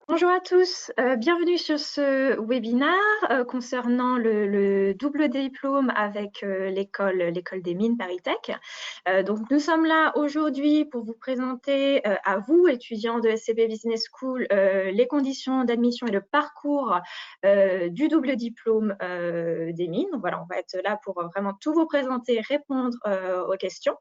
Bonjour à tous, bienvenue sur ce webinaire concernant le double diplôme avec l'école des mines ParisTech. Donc nous sommes là aujourd'hui pour vous présenter à vous, étudiants de SCP Business School, les conditions d'admission et le parcours du double diplôme des mines. Donc voilà, on va être là pour vraiment tout vous présenter, répondre aux questions.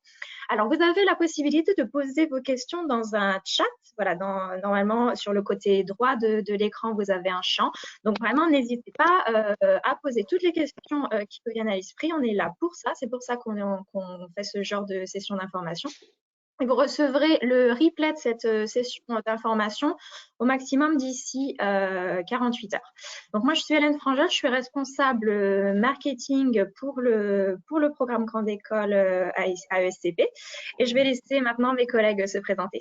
Alors, vous avez la possibilité de poser vos questions dans un chat. Voilà, normalement, sur le côté droit de l'écran, vous avez un champ. Donc, vraiment, n'hésitez pas à poser toutes les questions qui vous viennent à l'esprit. On est là pour ça. C'est pour ça qu'on fait ce genre de session d'information. Et vous recevrez le replay de cette session d'information au maximum d'ici 48 heures. Donc moi, je suis Hélène Frangeur, je suis responsable marketing pour le programme Grande École à ESCP. Et je vais laisser maintenant mes collègues se présenter.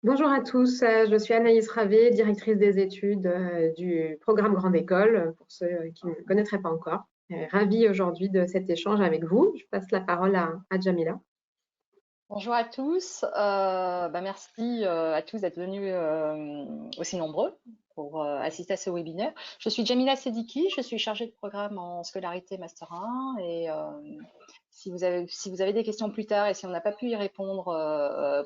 Bonjour à tous, je suis Anaïs Ravé, directrice des études du programme Grande École, pour ceux qui ne me connaîtraient pas encore. Ravie aujourd'hui de cet échange avec vous. Je passe la parole à Jamila. Bonjour à tous, merci à tous d'être venus aussi nombreux pour assister à ce webinaire. Je suis Jamila Sediki, je suis chargée de programme en scolarité Master 1 et si vous avez des questions plus tard et si on n'a pas pu y répondre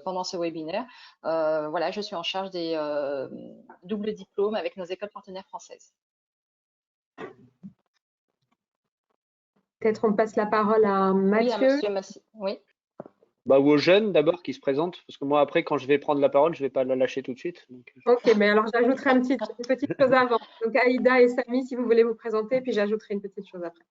pendant ce webinaire, voilà, je suis en charge des doubles diplômes avec nos écoles partenaires françaises. Peut-être on passe la parole à Mathieu. Oui, à monsieur Massi. Oui. Ou aux jeunes d'abord qui se présentent, parce que moi après quand je vais prendre la parole, je ne vais pas la lâcher tout de suite. Donc... Ok, mais alors j'ajouterai une petite chose avant. Donc Aïda et Samy, si vous voulez vous présenter, puis j'ajouterai une petite chose après.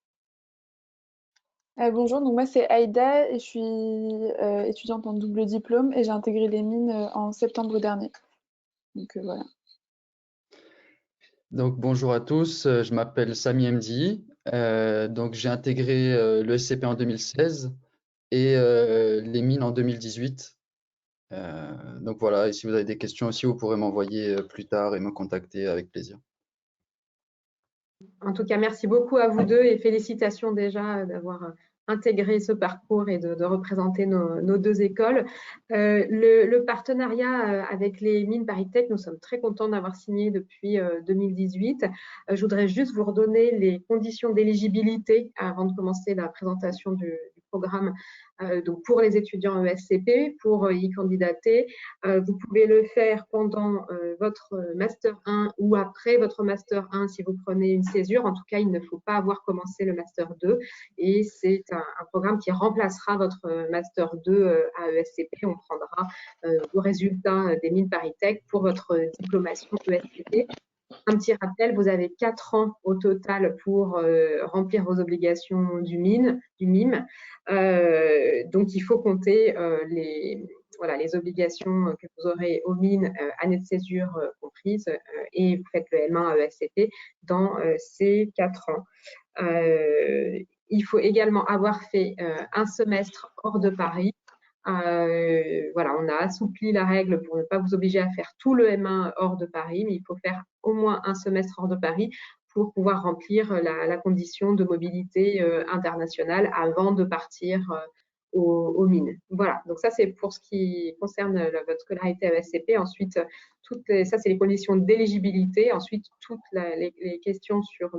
Bonjour, donc moi c'est Aïda et je suis étudiante en double diplôme et j'ai intégré les mines en septembre dernier. Donc voilà. Donc bonjour à tous, je m'appelle Samy Mdi, donc j'ai intégré le SCP en 2016 et les mines en 2018. Donc voilà, et si vous avez des questions aussi, vous pourrez m'envoyer plus tard et me contacter avec plaisir. En tout cas, merci beaucoup à vous deux et félicitations déjà d'avoir intégré ce parcours et de représenter nos deux écoles. Le partenariat avec les mines ParisTech, nous sommes très contents d'avoir signé depuis 2018. Je voudrais juste vous redonner les conditions d'éligibilité avant de commencer la présentation du programme. Donc pour les étudiants ESCP, pour y candidater, vous pouvez le faire pendant votre Master 1 ou après votre Master 1 si vous prenez une césure. En tout cas, il ne faut pas avoir commencé le Master 2 et c'est un programme qui remplacera votre Master 2 à ESCP. On prendra vos résultats des mines ParisTech pour votre diplomation ESCP. Un petit rappel, vous avez 4 ans au total pour remplir vos obligations du MIM. Donc, il faut compter les obligations que vous aurez aux mines, année de césure comprise, et vous faites le M1 à ESCP dans ces 4 ans. Il faut également avoir fait un semestre hors de Paris. Voilà, on a assoupli la règle pour ne pas vous obliger à faire tout le M1 hors de Paris, mais il faut faire au moins un semestre hors de Paris pour pouvoir remplir la condition de mobilité internationale avant de partir aux mines. Voilà, donc ça c'est pour ce qui concerne votre scolarité à ESCP. Ensuite, ça c'est les conditions d'éligibilité. Ensuite, toutes les questions sur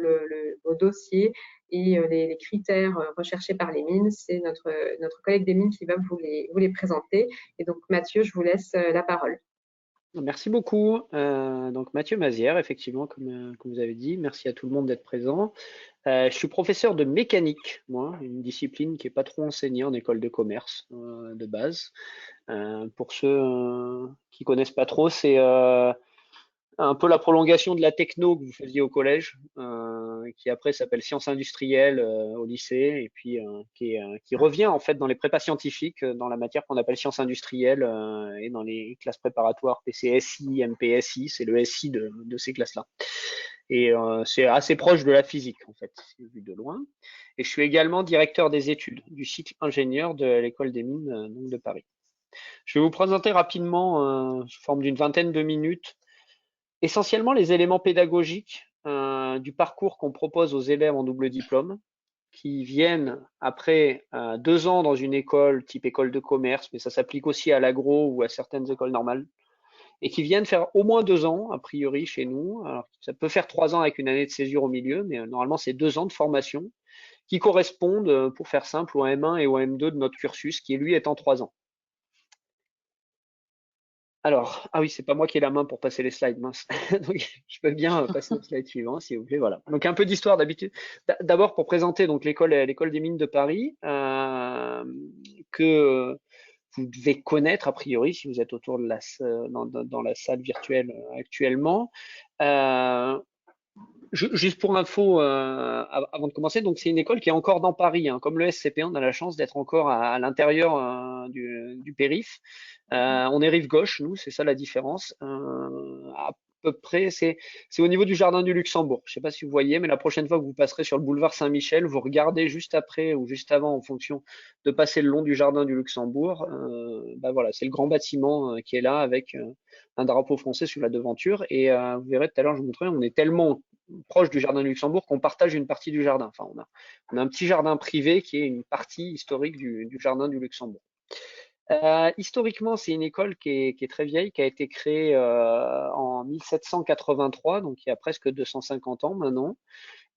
vos dossiers et les critères recherchés par les mines, c'est notre collègue des mines qui va vous les présenter. Et donc Mathieu, je vous laisse la parole. Merci beaucoup. Donc Mathieu Mazière, effectivement, comme vous avez dit, merci à tout le monde d'être présent. Je suis professeur de mécanique, moi, une discipline qui n'est pas trop enseignée en école de commerce de base. Pour ceux qui connaissent pas trop, c'est un peu la prolongation de la techno que vous faisiez au collège, qui après s'appelle sciences industrielles au lycée, et puis qui revient en fait dans les prépas scientifiques, dans la matière qu'on appelle sciences industrielles, et dans les classes préparatoires PCSI, MPSI, c'est le SI de ces classes-là. Et c'est assez proche de la physique en fait, vu de loin. Et je suis également directeur des études du cycle ingénieur de l'école des mines de Paris. Je vais vous présenter rapidement, sous forme d'une vingtaine de minutes, essentiellement les éléments pédagogiques du parcours qu'on propose aux élèves en double diplôme, qui viennent après 2 ans dans une école type école de commerce, mais ça s'applique aussi à l'agro ou à certaines écoles normales, et qui viennent faire au moins 2 ans, a priori, chez nous. Alors, ça peut faire 3 ans avec une année de césure au milieu, mais normalement, c'est 2 ans de formation qui correspondent, pour faire simple, au M1 et au M2 de notre cursus, qui lui est en 3 ans. Alors, ah oui, c'est pas moi qui ai la main pour passer les slides, mince. Donc, je peux bien passer au slide suivant, si vous voulez. Voilà. Donc, un peu d'histoire d'habitude. D'abord, pour présenter donc l'école des mines de Paris, que vous devez connaître a priori si vous êtes autour de dans la salle virtuelle actuellement. Juste pour info, avant de commencer, donc c'est une école qui est encore dans Paris, hein. Comme le SCP, on a la chance d'être encore à l'intérieur du périph. On est rive gauche, nous, c'est ça la différence. À peu près, c'est au niveau du jardin du Luxembourg. Je ne sais pas si vous voyez, mais la prochaine fois que vous passerez sur le boulevard Saint-Michel, vous regardez juste après ou juste avant, en fonction de passer le long du jardin du Luxembourg. Bah voilà, c'est le grand bâtiment qui est là avec un drapeau français sur la devanture. Et vous verrez tout à l'heure, je vous montrerai, on est tellement proche du jardin du Luxembourg qu'on partage une partie du jardin. Enfin, on a un petit jardin privé qui est une partie historique du jardin du Luxembourg. Historiquement, c'est une école qui est très vieille, qui a été créée en 1783, donc il y a presque 250 ans maintenant,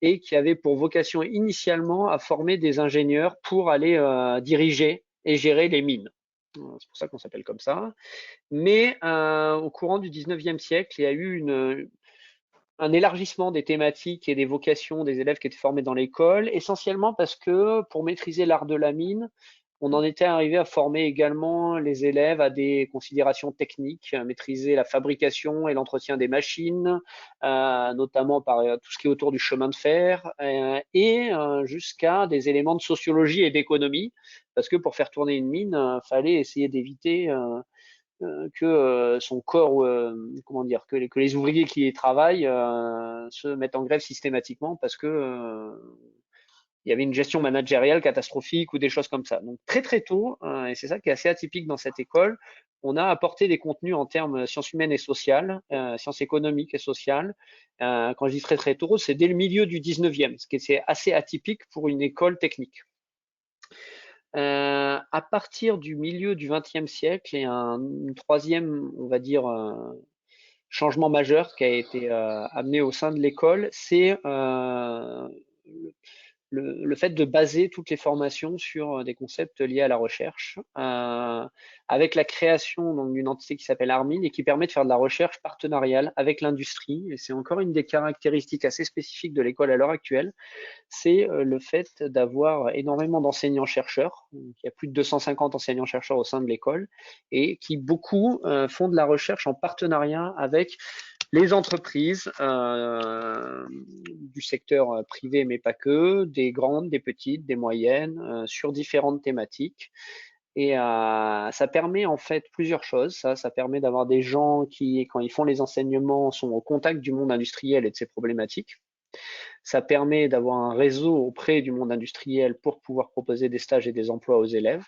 et qui avait pour vocation initialement à former des ingénieurs pour aller diriger et gérer les mines. C'est pour ça qu'on s'appelle comme ça. Mais au courant du 19e siècle, il y a eu un élargissement des thématiques et des vocations des élèves qui étaient formés dans l'école, essentiellement parce que pour maîtriser l'art de la mine, on en était arrivé à former également les élèves à des considérations techniques, à maîtriser la fabrication et l'entretien des machines, notamment par tout ce qui est autour du chemin de fer, et jusqu'à des éléments de sociologie et d'économie, parce que pour faire tourner une mine, fallait essayer d'éviter que son corps, comment dire, que les ouvriers qui y travaillent se mettent en grève systématiquement parce que il y avait une gestion managériale catastrophique ou des choses comme ça. Donc très très tôt, et c'est ça qui est assez atypique dans cette école, on a apporté des contenus en termes sciences humaines et sociales, sciences économiques et sociales. Quand je dis très très tôt, c'est dès le milieu du 19e, ce qui est assez atypique pour une école technique. À partir du milieu du XXe siècle, il y a un troisième, on va dire, changement majeur qui a été amené au sein de l'école, c'est le fait de baser toutes les formations sur des concepts liés à la recherche, avec la création d'une entité qui s'appelle Armin et qui permet de faire de la recherche partenariale avec l'industrie. Et c'est encore une des caractéristiques assez spécifiques de l'école à l'heure actuelle, c'est le fait d'avoir énormément d'enseignants-chercheurs. Il y a plus de 250 enseignants-chercheurs au sein de l'école et qui beaucoup font de la recherche en partenariat avec les entreprises du secteur privé, mais pas que, des grandes, des petites, des moyennes, sur différentes thématiques. Et ça permet en fait plusieurs choses. Ça permet d'avoir des gens qui, quand ils font les enseignements, sont au contact du monde industriel et de ses problématiques. Ça permet d'avoir un réseau auprès du monde industriel pour pouvoir proposer des stages et des emplois aux élèves.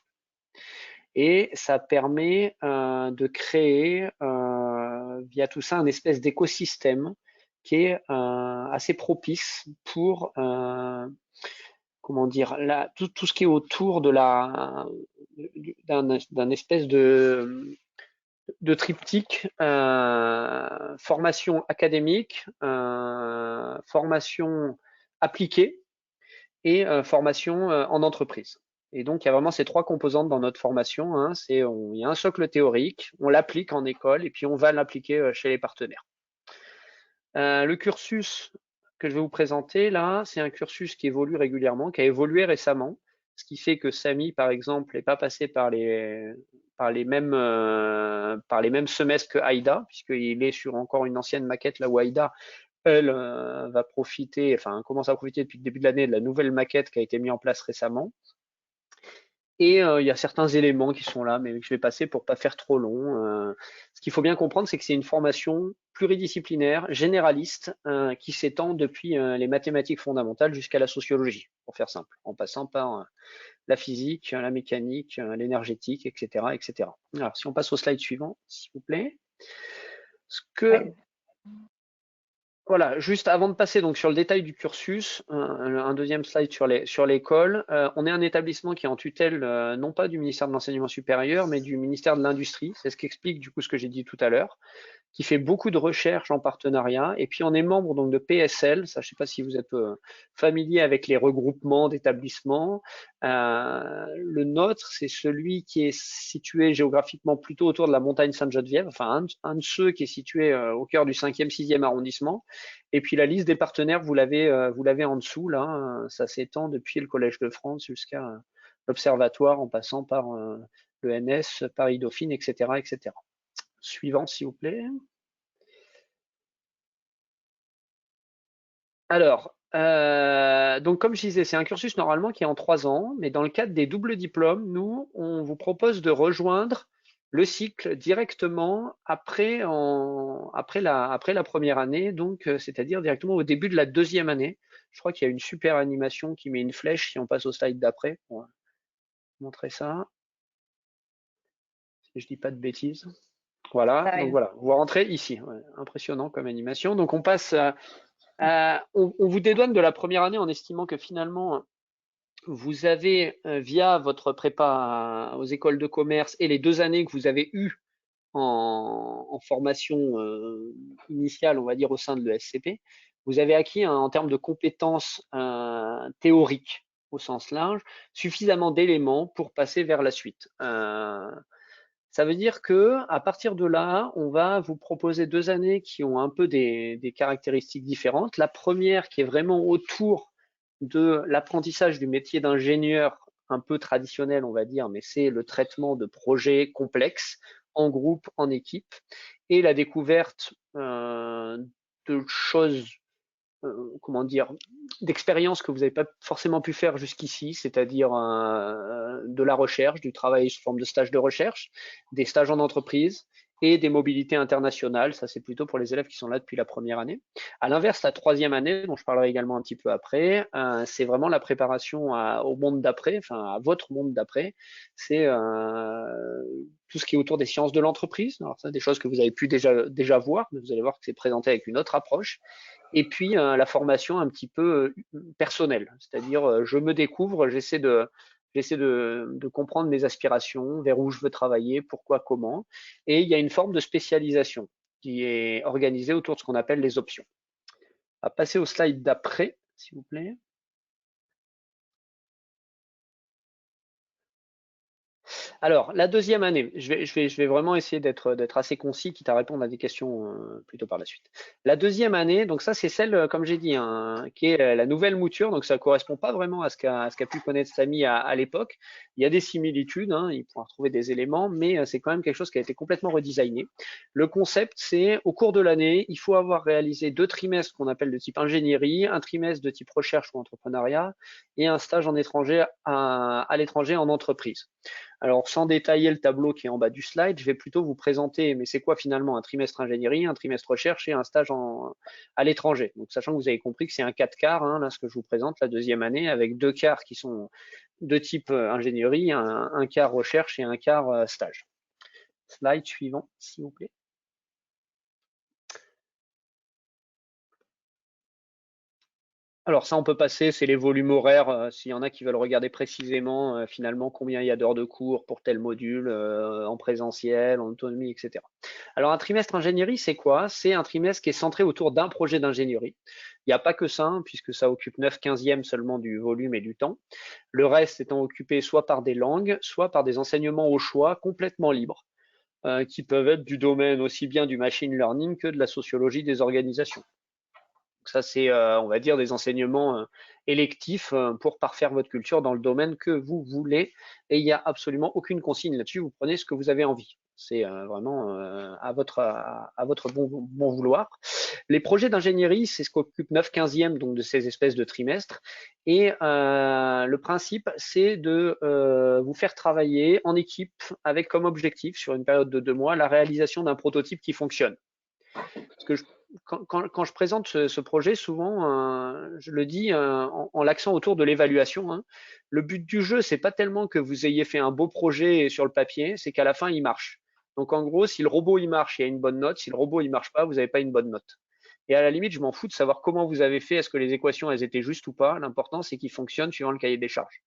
Et ça permet de créer via tout ça un espèce d'écosystème qui est assez propice pour comment dire tout ce qui est autour de d'un espèce de triptyque formation académique, formation appliquée et formation en entreprise. Et donc, il y a vraiment ces trois composantes dans notre formation, hein. Il y a un socle théorique, on l'applique en école et puis on va l'appliquer chez les partenaires. Le cursus que je vais vous présenter là, c'est un cursus qui évolue régulièrement, qui a évolué récemment, ce qui fait que Samy, par exemple, n'est pas passé par les mêmes semestres que Aïda, puisqu'il est sur encore une ancienne maquette là où Aïda, elle, va profiter, enfin commence à profiter depuis le début de l'année de la nouvelle maquette qui a été mise en place récemment. Et il y a certains éléments qui sont là, mais que je vais passer pour pas faire trop long. Ce qu'il faut bien comprendre, c'est que c'est une formation pluridisciplinaire, généraliste, qui s'étend depuis les mathématiques fondamentales jusqu'à la sociologie, pour faire simple, en passant par la physique, la mécanique, l'énergétique, etc., etc. Alors, si on passe au slide suivant, s'il vous plaît. Ce que Voilà, juste avant de passer donc sur le détail du cursus, un deuxième slide sur l'école. On est un établissement qui est en tutelle non pas du ministère de l'Enseignement supérieur, mais du ministère de l'Industrie. C'est ce qui explique du coup ce que j'ai dit tout à l'heure, qui fait beaucoup de recherches en partenariat. Et puis on est membre donc de PSL. Ça, je ne sais pas si vous êtes familier avec les regroupements d'établissements. Le nôtre, c'est celui qui est situé géographiquement plutôt autour de la montagne Sainte-Geneviève, enfin un de ceux qui est situé au cœur du 5e, 6e arrondissement. Et puis la liste des partenaires, vous l'avez en dessous là. Ça s'étend depuis le Collège de France jusqu'à l'Observatoire, en passant par l'ENS, Paris Dauphine, etc., etc. Suivant, s'il vous plaît. Alors, donc comme je disais, c'est un cursus normalement qui est en 3 ans, mais dans le cadre des doubles diplômes, nous, on vous propose de rejoindre le cycle directement après la première année, donc c'est-à-dire directement au début de la deuxième année. Je crois qu'il y a une super animation qui met une flèche si on passe au slide d'après pour montrer ça. Si je dis pas de bêtises. Voilà, donc voilà, vous rentrez ici. Ouais, impressionnant comme animation. Donc on passe on vous dédouane de la première année en estimant que finalement, vous avez, via votre prépa aux écoles de commerce et les 2 années que vous avez eues en formation initiale, on va dire, au sein de l'ESCP, vous avez acquis en termes de compétences théoriques au sens large, suffisamment d'éléments pour passer vers la suite. Ça veut dire que à partir de là, on va vous proposer 2 années qui ont un peu des caractéristiques différentes. La première qui est vraiment autour de l'apprentissage du métier d'ingénieur un peu traditionnel, on va dire, mais c'est le traitement de projets complexes en groupe, en équipe, et la découverte de choses comment dire, d'expériences que vous n'avez pas forcément pu faire jusqu'ici, c'est-à-dire de la recherche, du travail sous forme de stage de recherche, des stages en entreprise et des mobilités internationales. Ça, c'est plutôt pour les élèves qui sont là depuis la première année. À l'inverse, la troisième année, dont je parlerai également un petit peu après, c'est vraiment la préparation au monde d'après, enfin à votre monde d'après. C'est tout ce qui est autour des sciences de l'entreprise. Alors ça, des choses que vous avez pu déjà voir, mais vous allez voir que c'est présenté avec une autre approche. Et puis la formation un petit peu personnelle, c'est-à-dire je me découvre, j'essaie de comprendre mes aspirations, vers où je veux travailler, pourquoi, comment. Et il y a une forme de spécialisation qui est organisée autour de ce qu'on appelle les options. On va passer au slide d'après, s'il vous plaît. Alors, la deuxième année, je vais vraiment essayer d'être assez concis, quitte à répondre à des questions plutôt par la suite. La deuxième année, donc ça c'est celle, comme j'ai dit, hein, qui est la nouvelle mouture, donc ça ne correspond pas vraiment à ce qu'a pu connaître Samy à l'époque. Il y a des similitudes, hein, il pourra retrouver des éléments, mais c'est quand même quelque chose qui a été complètement redesigné. Le concept, c'est au cours de l'année, il faut avoir réalisé 2 trimestres qu'on appelle de type ingénierie, un trimestre de type recherche ou entrepreneuriat, et un stage en étranger à l'étranger en entreprise. Alors, sans détailler le tableau qui est en bas du slide, je vais plutôt vous présenter, mais c'est quoi finalement un trimestre ingénierie, un trimestre recherche et un stage à l'étranger. Donc, sachant que vous avez compris que c'est un 4 quarts, hein, là, ce que je vous présente, la deuxième année, avec 2 quarts qui sont de type ingénierie, un quart recherche et un quart stage. Slide suivant, s'il vous plaît. Alors ça, on peut passer, c'est les volumes horaires, s'il y en a qui veulent regarder précisément finalement combien il y a d'heures de cours pour tel module, en présentiel, en autonomie, etc. Alors un trimestre ingénierie, c'est quoi? C'est un trimestre qui est centré autour d'un projet d'ingénierie. Il n'y a pas que ça, hein, puisque ça occupe 9/15e seulement du volume et du temps. Le reste étant occupé soit par des langues, soit par des enseignements au choix complètement libres, qui peuvent être du domaine aussi bien du machine learning que de la sociologie des organisations. Donc ça, c'est, on va dire, des enseignements électifs pour parfaire votre culture dans le domaine que vous voulez. Et il n'y a absolument aucune consigne là-dessus. Vous prenez ce que vous avez envie. C'est vraiment à votre bon vouloir. Les projets d'ingénierie, c'est ce qu'occupe 9/15e donc de ces espèces de trimestres. Et le principe, c'est de vous faire travailler en équipe avec comme objectif, sur une période de 2 mois, la réalisation d'un prototype qui fonctionne. Parce que quand je présente ce projet, souvent, je le dis en l'accent autour de l'évaluation. Hein. Le but du jeu, c'est pas tellement que vous ayez fait un beau projet sur le papier, c'est qu'à la fin, il marche. Donc en gros, si le robot il marche, il y a une bonne note. Si le robot il marche pas, vous n'avez pas une bonne note. Et à la limite, je m'en fous de savoir comment vous avez fait, est-ce que les équations, elles étaient justes ou pas. L'important, c'est qu'ils fonctionnent suivant le cahier des charges.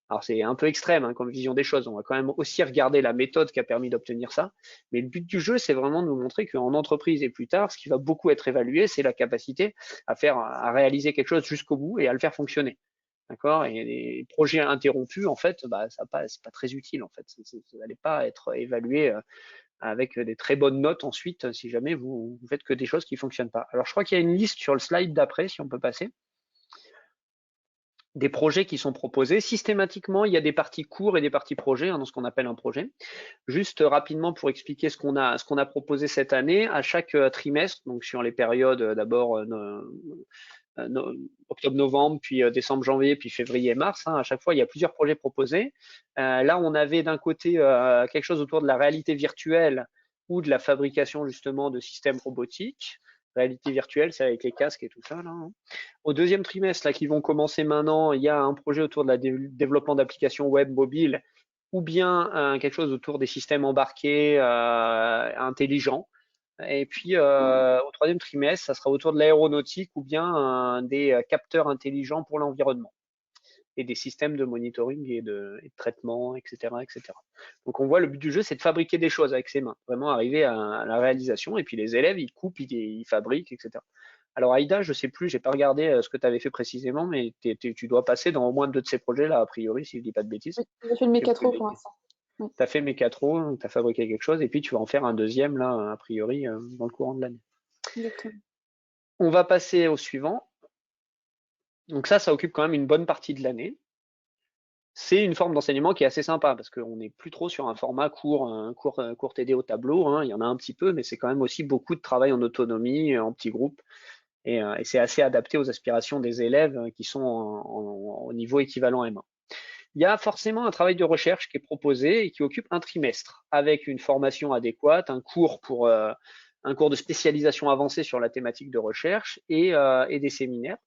Alors, c'est un peu extrême hein, comme vision des choses. On va quand même aussi regarder la méthode qui a permis d'obtenir ça. Mais le but du jeu, c'est vraiment de nous montrer qu'en entreprise et plus tard, ce qui va beaucoup être évalué, c'est la capacité à réaliser quelque chose jusqu'au bout et à le faire fonctionner. D'accord? Et les projets interrompus, en fait, bah, c'est pas très utile, en fait. Vous n'allez pas être évalué avec des très bonnes notes ensuite, si jamais vous faites que des choses qui fonctionnent pas. Alors, je crois qu'il y a une liste sur le slide d'après, si on peut passer. Des projets qui sont proposés. Systématiquement, il y a des parties cours et des parties projets hein, dans ce qu'on appelle un projet. Juste rapidement pour expliquer ce qu'on a proposé cette année, à chaque trimestre, donc sur les périodes d'abord octobre-novembre, puis décembre-janvier, puis février-mars. Hein, à chaque fois, il y a plusieurs projets proposés. Là, on avait d'un côté quelque chose autour de la réalité virtuelle ou de la fabrication justement de systèmes robotiques. Réalité virtuelle, c'est avec les casques et tout ça. Là, hein. Au deuxième trimestre, là, qui vont commencer maintenant, il y a un projet autour de la développement d'applications web mobile ou bien quelque chose autour des systèmes embarqués intelligents. Et puis, au troisième trimestre, ça sera autour de l'aéronautique ou bien des capteurs intelligents pour l'environnement et des systèmes de monitoring et de traitement, etc., etc. Donc, on voit le but du jeu, c'est de fabriquer des choses avec ses mains, vraiment arriver à la réalisation. Et puis, les élèves, ils coupent, ils fabriquent, etc. Alors, Aïda, je sais plus, j'ai pas regardé ce que tu avais fait précisément, mais tu dois passer dans au moins 2 de ces projets-là, a priori, si je dis pas de bêtises. Oui, j'ai fait le mécatro pour l'instant. Oui. Tu as fait mécatro, tu as fabriqué quelque chose, et puis tu vas en faire un deuxième, là, a priori, dans le courant de l'année. Exactement. On va passer au suivant. Donc ça occupe quand même une bonne partie de l'année. C'est une forme d'enseignement qui est assez sympa, parce qu'on n'est plus trop sur un format court TD au tableau, hein. Il y en a un petit peu, mais c'est quand même aussi beaucoup de travail en autonomie, en petits groupes, et c'est assez adapté aux aspirations des élèves qui sont au niveau équivalent M1. Il y a forcément un travail de recherche qui est proposé et qui occupe un trimestre, avec une formation adéquate, un cours de spécialisation avancée sur la thématique de recherche et des séminaires.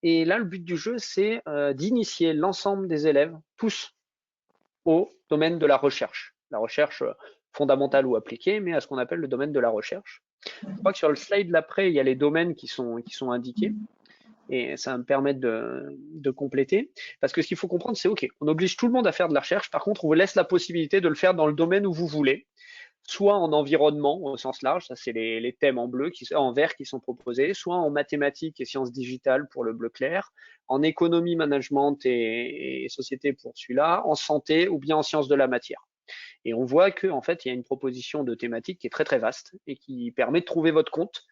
Et là, le but du jeu, c'est d'initier l'ensemble des élèves, tous, au domaine de la recherche fondamentale ou appliquée, mais à ce qu'on appelle le domaine de la recherche. Je crois que sur le slide d'après, il y a les domaines qui sont indiqués. Et ça va me permettre de compléter. Parce que ce qu'il faut comprendre, c'est OK, on oblige tout le monde à faire de la recherche. Par contre, on vous laisse la possibilité de le faire dans le domaine où vous voulez, soit en environnement au sens large, ça c'est les thèmes en vert qui sont proposés, soit en mathématiques et sciences digitales pour le bleu clair, en économie, management et société pour celui-là, en santé ou bien en sciences de la matière. Et on voit qu'en fait, il y a une proposition de thématique qui est très très vaste et qui permet de trouver votre compte.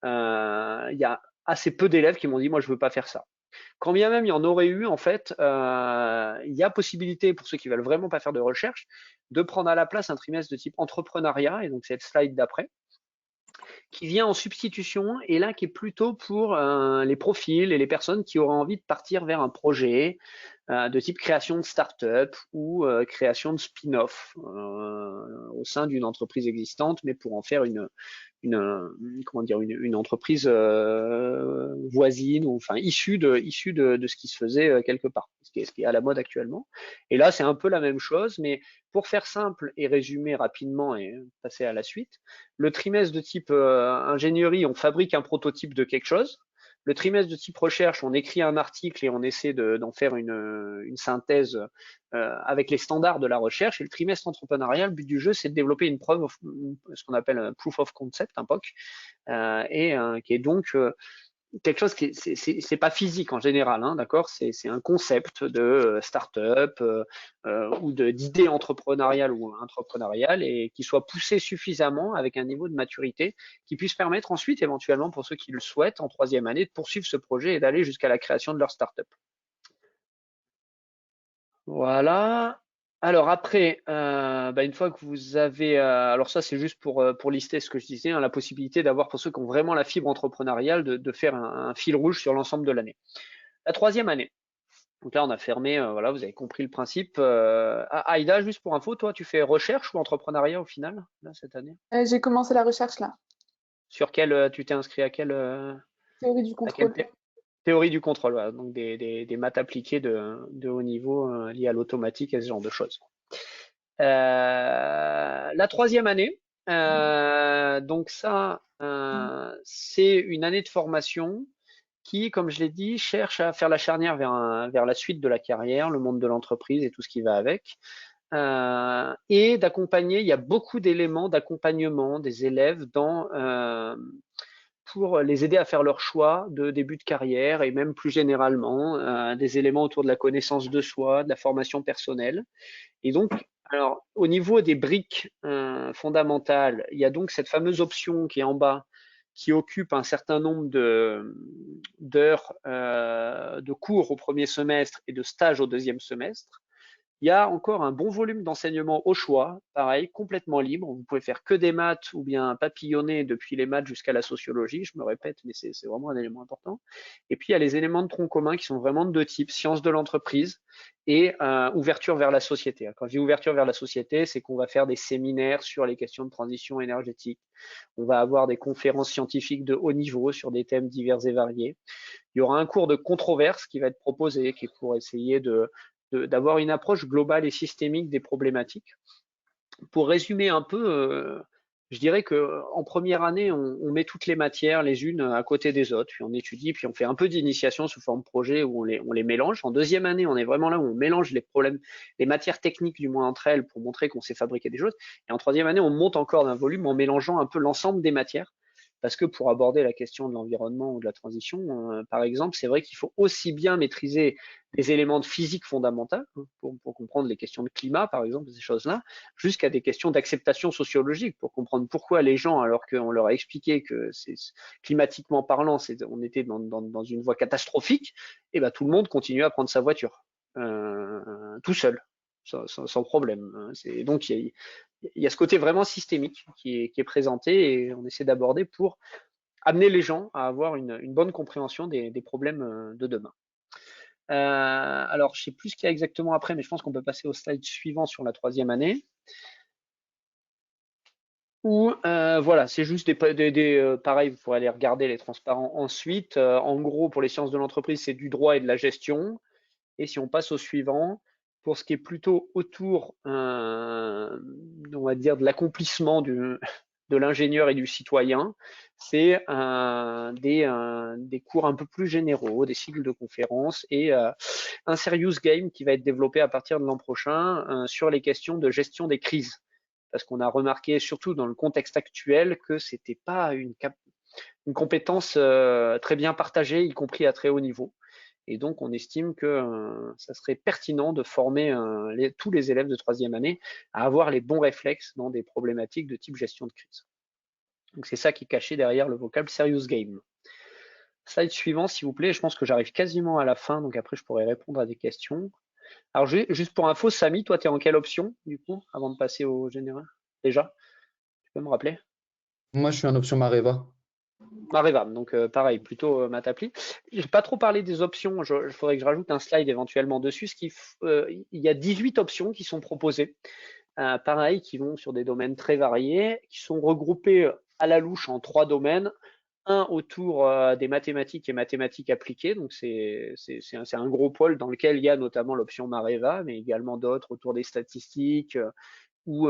Il y a assez peu d'élèves qui m'ont dit moi je veux pas faire ça. Quand bien même il y en aurait eu, en fait, il y a possibilité pour ceux qui veulent vraiment pas faire de recherche de prendre à la place un trimestre de type entrepreneuriat, et donc c'est le slide d'après, qui vient en substitution et là qui est plutôt pour les profils et les personnes qui auraient envie de partir vers un projet de type création de start-up ou création de spin-off au sein d'une entreprise existante, mais pour en faire une entreprise voisine ou enfin issue de ce qui se faisait quelque part, ce qui est à la mode actuellement. Et là, c'est un peu la même chose, mais pour faire simple et résumer rapidement et passer à la suite, le trimestre de type ingénierie, on fabrique un prototype de quelque chose. Le trimestre de type recherche, on écrit un article et on essaie d'en faire une synthèse avec les standards de la recherche. Et le trimestre entrepreneurial, le but du jeu, c'est de développer ce qu'on appelle un proof of concept, un POC, qui est donc quelque chose qui c'est pas physique en général, hein, d'accord, c'est un concept de start-up ou d'idée entrepreneuriale ou entrepreneuriale et qui soit poussé suffisamment avec un niveau de maturité qui puisse permettre ensuite éventuellement pour ceux qui le souhaitent en troisième année de poursuivre ce projet et d'aller jusqu'à la création de leur start-up. Voilà. Alors après, une fois que vous avez, alors ça c'est juste pour lister ce que je disais, hein, la possibilité d'avoir pour ceux qui ont vraiment la fibre entrepreneuriale de faire un fil rouge sur l'ensemble de l'année. La troisième année. Donc là on a fermé, voilà, vous avez compris le principe. Aïda, juste pour info, toi tu fais recherche ou entrepreneuriat au final là cette année? J'ai commencé la recherche là. Sur quel, tu t'es inscrit à quel Théorie du contrôle. Théorie du contrôle, voilà. Donc des maths appliquées de haut niveau liées à l'automatique et ce genre de choses. La troisième année, Donc ça, c'est une année de formation qui, comme je l'ai dit, cherche à faire la charnière vers la suite de la carrière, le monde de l'entreprise et tout ce qui va avec. Et d'accompagner, il y a beaucoup d'éléments d'accompagnement des élèves pour les aider à faire leur choix de début de carrière et même plus généralement des éléments autour de la connaissance de soi, de la formation personnelle. Et donc, alors, au niveau des briques fondamentales, il y a donc cette fameuse option qui est en bas, qui occupe un certain nombre d'heures de cours au premier semestre et de stages au deuxième semestre. Il y a encore un bon volume d'enseignement au choix, pareil, complètement libre. Vous pouvez faire que des maths ou bien papillonner depuis les maths jusqu'à la sociologie, je me répète, mais c'est vraiment un élément important. Et puis il y a les éléments de tronc commun qui sont vraiment de deux types, sciences de l'entreprise et ouverture vers la société. Quand je dis ouverture vers la société, c'est qu'on va faire des séminaires sur les questions de transition énergétique. On va avoir des conférences scientifiques de haut niveau sur des thèmes divers et variés. Il y aura un cours de controverse qui va être proposé, qui est pour essayer d'avoir une approche globale et systémique des problématiques. Pour résumer un peu, je dirais qu'en première année, on met toutes les matières les unes à côté des autres, puis on étudie, puis on fait un peu d'initiation sous forme projet où on les mélange. En deuxième année, on est vraiment là où on mélange les problèmes, les matières techniques du moins entre elles pour montrer qu'on sait fabriquer des choses. Et en troisième année, on monte encore d'un volume en mélangeant un peu l'ensemble des matières. Parce que pour aborder la question de l'environnement ou de la transition, par exemple, c'est vrai qu'il faut aussi bien maîtriser des éléments de physique fondamentaux pour comprendre les questions de climat, par exemple, ces choses-là, jusqu'à des questions d'acceptation sociologique pour comprendre pourquoi les gens, alors qu'on leur a expliqué que climatiquement parlant, on était dans une voie catastrophique, et ben tout le monde continue à prendre sa voiture tout seul, sans problème. Donc il y a ce côté vraiment systémique qui est présenté et on essaie d'aborder pour amener les gens à avoir une bonne compréhension des problèmes de demain. Alors, je ne sais plus ce qu'il y a exactement après, mais je pense qu'on peut passer au slide suivant sur la troisième année. Où, voilà, c'est juste pareil, vous pourrez aller regarder les transparents ensuite. En gros, pour les sciences de l'entreprise, c'est du droit et de la gestion. Et si on passe au suivant, pour ce qui est plutôt autour, on va dire, de l'accomplissement de l'ingénieur et du citoyen, c'est des cours un peu plus généraux, des cycles de conférences et un serious game qui va être développé à partir de l'an prochain sur les questions de gestion des crises. Parce qu'on a remarqué, surtout dans le contexte actuel, que c'était pas une compétence très bien partagée, y compris à très haut niveau. Et donc, on estime que ça serait pertinent de former tous les élèves de troisième année à avoir les bons réflexes dans des problématiques de type gestion de crise. Donc, c'est ça qui est caché derrière le vocable serious game. Slide suivant, s'il vous plaît. Je pense que j'arrive quasiment à la fin, donc après, je pourrais répondre à des questions. Alors, juste pour info, Samy, toi, tu es en quelle option, du coup, avant de passer au général? Déjà, tu peux me rappeler? Moi, je suis en option Mareva. Mareva, donc pareil, plutôt maths appli. Je n'ai pas trop parlé des options, il faudrait que je rajoute un slide éventuellement dessus. Il y a 18 options qui sont proposées, pareil, qui vont sur des domaines très variés, qui sont regroupées à la louche en 3 domaines. Un autour des mathématiques et mathématiques appliquées, donc c'est un gros pôle dans lequel il y a notamment l'option Mareva, mais également d'autres autour des statistiques ou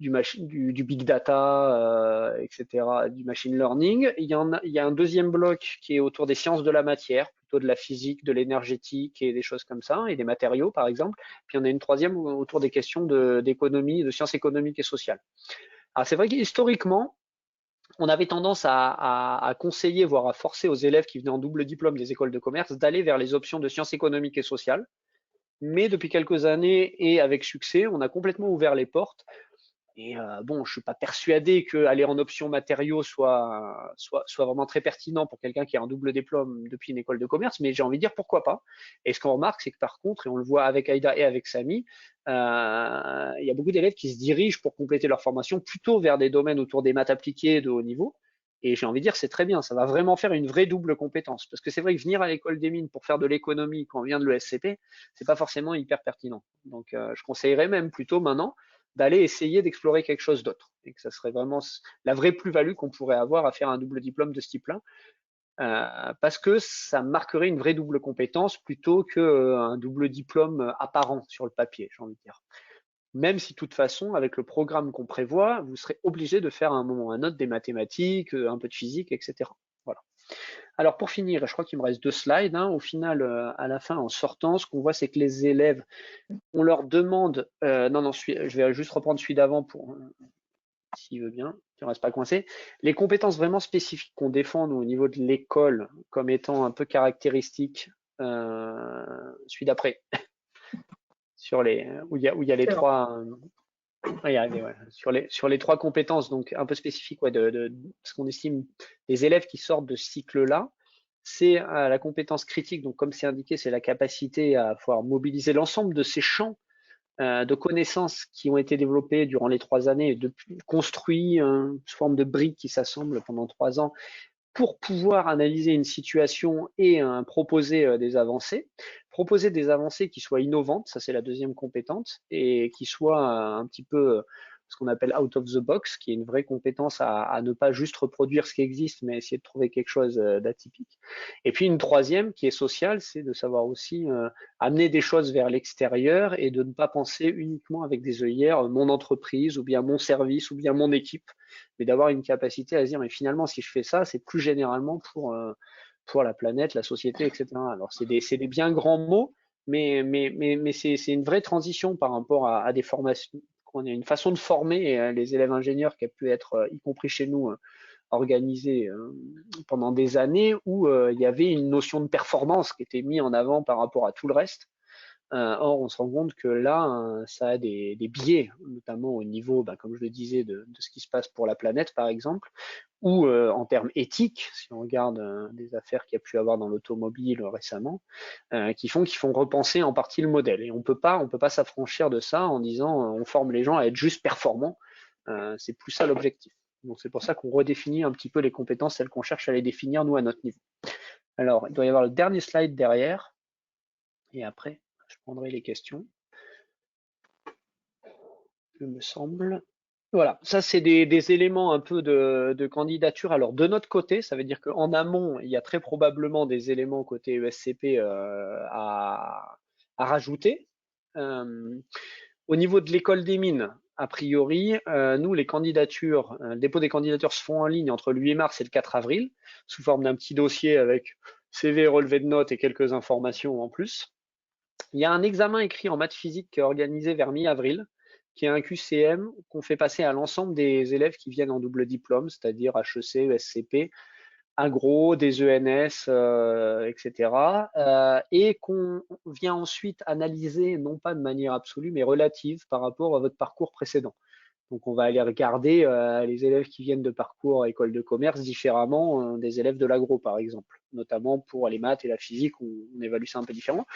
du big data, etc., du machine learning. Il y a un deuxième bloc qui est autour des sciences de la matière, plutôt de la physique, de l'énergétique et des choses comme ça, et des matériaux, par exemple. Puis on a une troisième autour des questions d'économie, de sciences économiques et sociales. Alors c'est vrai qu'historiquement, on avait tendance à conseiller, voire à forcer aux élèves qui venaient en double diplôme des écoles de commerce d'aller vers les options de sciences économiques et sociales. Mais depuis quelques années et avec succès, on a complètement ouvert les portes. Et bon, je suis pas persuadé qu'aller en option matériaux soit vraiment très pertinent pour quelqu'un qui a un double diplôme depuis une école de commerce, mais j'ai envie de dire pourquoi pas. Et ce qu'on remarque, c'est que par contre, et on le voit avec Aïda et avec Samy, il y a beaucoup d'élèves qui se dirigent pour compléter leur formation plutôt vers des domaines autour des maths appliquées de haut niveau. Et j'ai envie de dire, c'est très bien, ça va vraiment faire une vraie double compétence. Parce que c'est vrai que venir à l'école des mines pour faire de l'économie quand on vient de l'ESCP, c'est pas forcément hyper pertinent. Donc, je conseillerais même plutôt maintenant d'aller essayer d'explorer quelque chose d'autre. Et que ça serait vraiment la vraie plus-value qu'on pourrait avoir à faire un double diplôme de ce type-là. Parce que ça marquerait une vraie double compétence plutôt qu'un double diplôme apparent sur le papier, j'ai envie de dire. même si de toute façon, avec le programme qu'on prévoit, vous serez obligé de faire à un moment ou à un autre des mathématiques, un peu de physique, etc. Voilà. Alors pour finir, je crois qu'il me reste 2 slides. Au final, à la fin, en sortant, ce qu'on voit, c'est que les élèves, on leur demande, non, je vais juste reprendre celui d'avant pour, s'il veut bien, qu'il ne reste pas coincé. Les compétences vraiment spécifiques qu'on défend nous, au niveau de l'école comme étant un peu caractéristiques, celui d'après, sur où il y a les trois. Sur les 3 compétences, donc un peu spécifiques de ce qu'on estime des élèves qui sortent de ce cycle-là, c'est la compétence critique. Donc, comme c'est indiqué, c'est la capacité à pouvoir mobiliser l'ensemble de ces champs de connaissances qui ont été développés durant les 3 années, construits sous forme de briques qui s'assemblent pendant 3 ans pour pouvoir analyser une situation et proposer des avancées. Proposer des avancées qui soient innovantes, ça c'est la deuxième compétence, et qui soient un petit peu ce qu'on appelle out of the box, qui est une vraie compétence à ne pas juste reproduire ce qui existe, mais essayer de trouver quelque chose d'atypique. Et puis une troisième qui est sociale, c'est de savoir aussi amener des choses vers l'extérieur et de ne pas penser uniquement avec des œillères mon entreprise ou bien mon service ou bien mon équipe, mais d'avoir une capacité à se dire mais finalement si je fais ça, c'est plus généralement pour la planète, la société, etc. Alors c'est des bien grands mots, mais c'est une vraie transition par rapport à des formations. On a une façon de former les élèves ingénieurs qui a pu être, y compris chez nous, organisée pendant des années où il y avait une notion de performance qui était mise en avant par rapport à tout le reste. Or, on se rend compte que là, ça a des biais, notamment au niveau, comme je le disais, de ce qui se passe pour la planète, par exemple, ou en termes éthiques, si on regarde des affaires qu'il y a pu avoir dans l'automobile récemment, qui font repenser en partie le modèle. Et on peut pas s'affranchir de ça en disant on forme les gens à être juste performants. C'est plus ça l'objectif. Donc c'est pour ça qu'on redéfinit un petit peu les compétences, celles qu'on cherche à les définir nous à notre niveau. Alors, il doit y avoir le dernier slide derrière, et après, je prendrai les questions. Il me semble. Voilà, ça c'est des éléments un peu de candidature. Alors de notre côté, ça veut dire qu'en amont, il y a très probablement des éléments côté ESCP à rajouter. Au niveau de l'école des mines, a priori, nous, les candidatures, le dépôt des candidatures se font en ligne entre le 8 mars et le 4 avril, sous forme d'un petit dossier avec CV, relevé de notes et quelques informations en plus. Il y a un examen écrit en maths physique qui est organisé vers mi-avril, qui est un QCM qu'on fait passer à l'ensemble des élèves qui viennent en double diplôme, c'est-à-dire HEC, ESCP, agro, des ENS, etc. Et qu'on vient ensuite analyser, non pas de manière absolue, mais relative par rapport à votre parcours précédent. Donc on va aller regarder les élèves qui viennent de parcours école de commerce différemment des élèves de l'agro, par exemple. Notamment pour les maths et la physique, on évalue ça un peu différemment.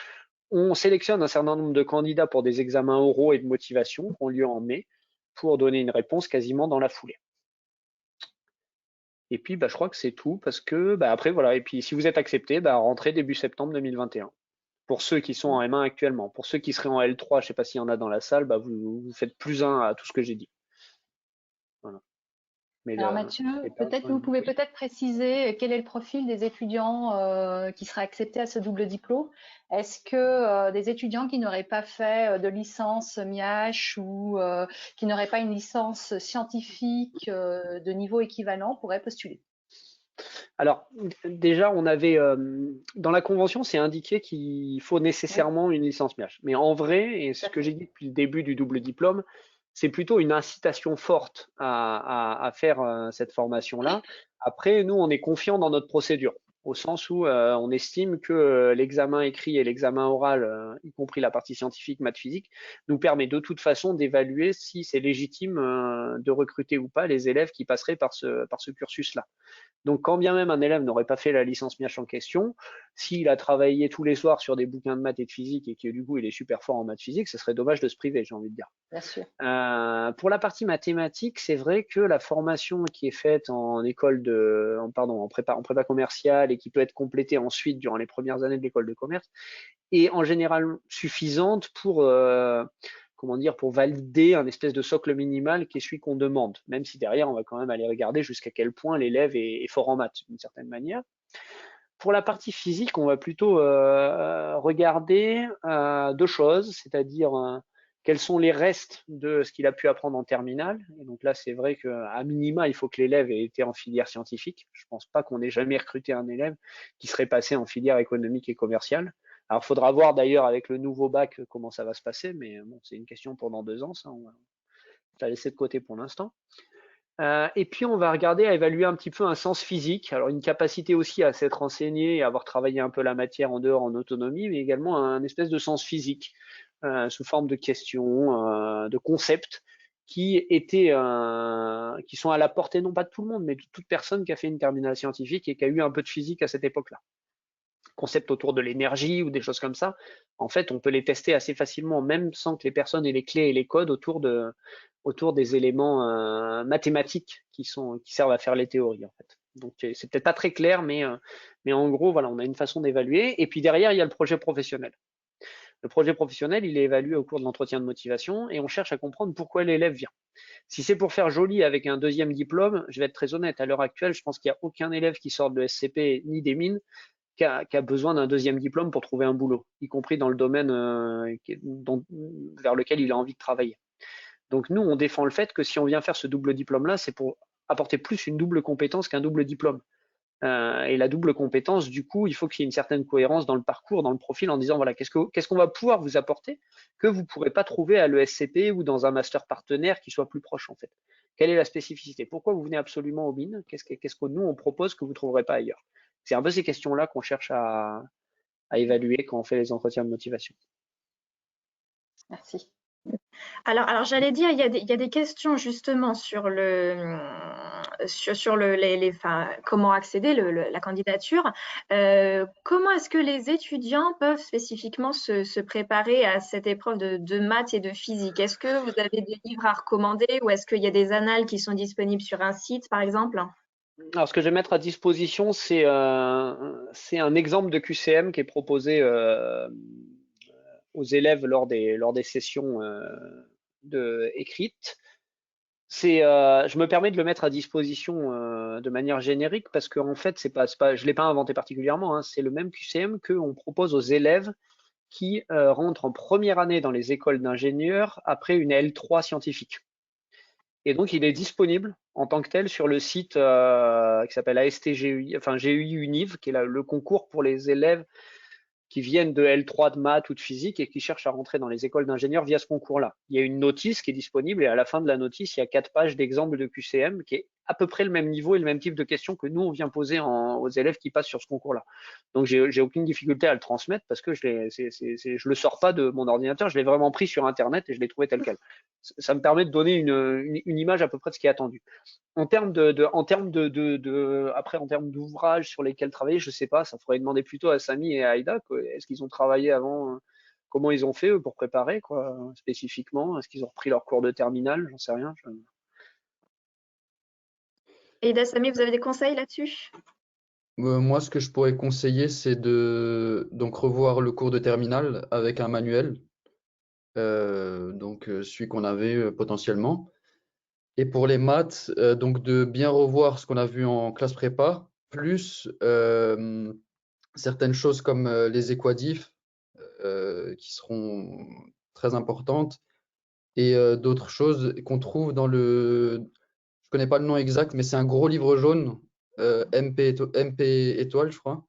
On sélectionne un certain nombre de candidats pour des examens oraux et de motivation qui ont lieu en mai pour donner une réponse quasiment dans la foulée. Et puis, je crois que c'est tout parce que, après, voilà. Et puis, si vous êtes accepté, rentrez début septembre 2021. Pour ceux qui sont en M1 actuellement. Pour ceux qui seraient en L3, je ne sais pas s'il y en a dans la salle, vous faites +1 à tout ce que j'ai dit. Voilà. Mais alors Mathieu, vous pouvez peut-être préciser quel est le profil des étudiants qui seraient acceptés à ce double diplôme. Est-ce que des étudiants qui n'auraient pas fait de licence MIH ou qui n'auraient pas une licence scientifique de niveau équivalent pourraient postuler? Alors, déjà, on avait dans la convention, c'est indiqué qu'il faut nécessairement une licence MIH. Mais en vrai, et ce que j'ai dit depuis le début du double diplôme, c'est plutôt une incitation forte à faire cette formation-là. Après, nous, on est confiant dans notre procédure, au sens où on estime que l'examen écrit et l'examen oral, y compris la partie scientifique, maths physique, nous permet de toute façon d'évaluer si c'est légitime de recruter ou pas les élèves qui passeraient par ce cursus-là. Donc, quand bien même un élève n'aurait pas fait la licence MIH en question, s'il a travaillé tous les soirs sur des bouquins de maths et de physique et que du coup il est super fort en maths physique, ce serait dommage de se priver, j'ai envie de dire. Bien sûr. Pour la partie mathématique, c'est vrai que la formation qui est faite en prépa commerciale et qui peut être complétée ensuite durant les premières années de l'école de commerce est en général suffisante pour pour valider un espèce de socle minimal qui est celui qu'on demande, même si derrière, on va quand même aller regarder jusqu'à quel point l'élève est fort en maths, d'une certaine manière. Pour la partie physique, on va plutôt regarder 2 choses, c'est-à-dire quels sont les restes de ce qu'il a pu apprendre en terminale. Et donc là, c'est vrai qu'à minima, il faut que l'élève ait été en filière scientifique. Je ne pense pas qu'on ait jamais recruté un élève qui serait passé en filière économique et commerciale. Alors, il faudra voir d'ailleurs avec le nouveau bac comment ça va se passer, mais bon, c'est une question pour dans 2 ans, ça, on va la laisser de côté pour l'instant. Et puis, on va regarder à évaluer un petit peu un sens physique, alors une capacité aussi à s'être enseigné et à avoir travaillé un peu la matière en dehors en autonomie, mais également un espèce de sens physique sous forme de questions, de concepts qui sont à la portée non pas de tout le monde, mais de toute personne qui a fait une terminale scientifique et qui a eu un peu de physique à cette époque-là. Concepts autour de l'énergie ou des choses comme ça, en fait, on peut les tester assez facilement, même sans que les personnes aient les clés et les codes autour des éléments mathématiques qui servent à faire les théories, en fait. Donc, c'est peut-être pas très clair, mais en gros, voilà, on a une façon d'évaluer. Et puis derrière, il y a le projet professionnel. Le projet professionnel, il est évalué au cours de l'entretien de motivation et on cherche à comprendre pourquoi l'élève vient. Si c'est pour faire joli avec un deuxième diplôme, je vais être très honnête, à l'heure actuelle, je pense qu'il n'y a aucun élève qui sort de SCP ni des mines qui a besoin d'un deuxième diplôme pour trouver un boulot, y compris dans le domaine vers lequel il a envie de travailler. Donc nous, on défend le fait que si on vient faire ce double diplôme-là, c'est pour apporter plus une double compétence qu'un double diplôme. Et la double compétence, du coup, il faut qu'il y ait une certaine cohérence dans le parcours, dans le profil, en disant voilà, qu'est-ce qu'on va pouvoir vous apporter que vous ne pourrez pas trouver à l'ESCP ou dans un master partenaire qui soit plus proche en fait. Quelle est la spécificité? Pourquoi vous venez absolument aux mines? Qu'est-ce que nous on propose que vous ne trouverez pas ailleurs? C'est un peu ces questions-là qu'on cherche à évaluer quand on fait les entretiens de motivation. Merci. Alors j'allais dire, il y a des questions justement sur comment accéder la candidature. Comment est-ce que les étudiants peuvent spécifiquement se préparer à cette épreuve de maths et de physique? Est-ce que vous avez des livres à recommander ou est-ce qu'il y a des annales qui sont disponibles sur un site, par exemple? Alors, ce que je vais mettre à disposition, c'est un exemple de QCM qui est proposé aux élèves lors des sessions écrites. Je me permets de le mettre à disposition de manière générique parce qu'en fait, je ne l'ai pas inventé particulièrement, hein, c'est le même QCM qu'on propose aux élèves qui rentrent en première année dans les écoles d'ingénieurs après une L3 scientifique. Et donc, il est disponible en tant que tel sur le site qui s'appelle ASTGUI, enfin GUI Univ, qui est le concours pour les élèves qui viennent de L3 de maths ou de physique et qui cherchent à rentrer dans les écoles d'ingénieurs via ce concours-là. Il y a une notice qui est disponible et à la fin de la notice, il y a 4 pages d'exemples de QCM qui est à peu près le même niveau et le même type de questions que nous, on vient poser aux élèves qui passent sur ce concours-là. Donc, j'ai aucune difficulté à le transmettre parce que je le sors pas de mon ordinateur, je l'ai vraiment pris sur Internet et je l'ai trouvé tel quel. Ça me permet de donner une image à peu près de ce qui est attendu. En termes d'ouvrages sur lesquels travailler, je sais pas, ça faudrait demander plutôt à Samy et à Aïda, quoi. Est-ce qu'ils ont travaillé avant, comment ils ont fait eux, pour préparer, quoi, spécifiquement? Est-ce qu'ils ont repris leur cours de terminale? J'en sais rien. Aïda, Samy, vous avez des conseils là-dessus? Moi, ce que je pourrais conseiller, c'est de donc revoir le cours de terminale avec un manuel, celui qu'on avait potentiellement. Et pour les maths, donc de bien revoir ce qu'on a vu en classe prépa, plus certaines choses comme les équadifs qui seront très importantes et d'autres choses qu'on trouve je connais pas le nom exact, mais c'est un gros livre jaune, MP étoile, je crois,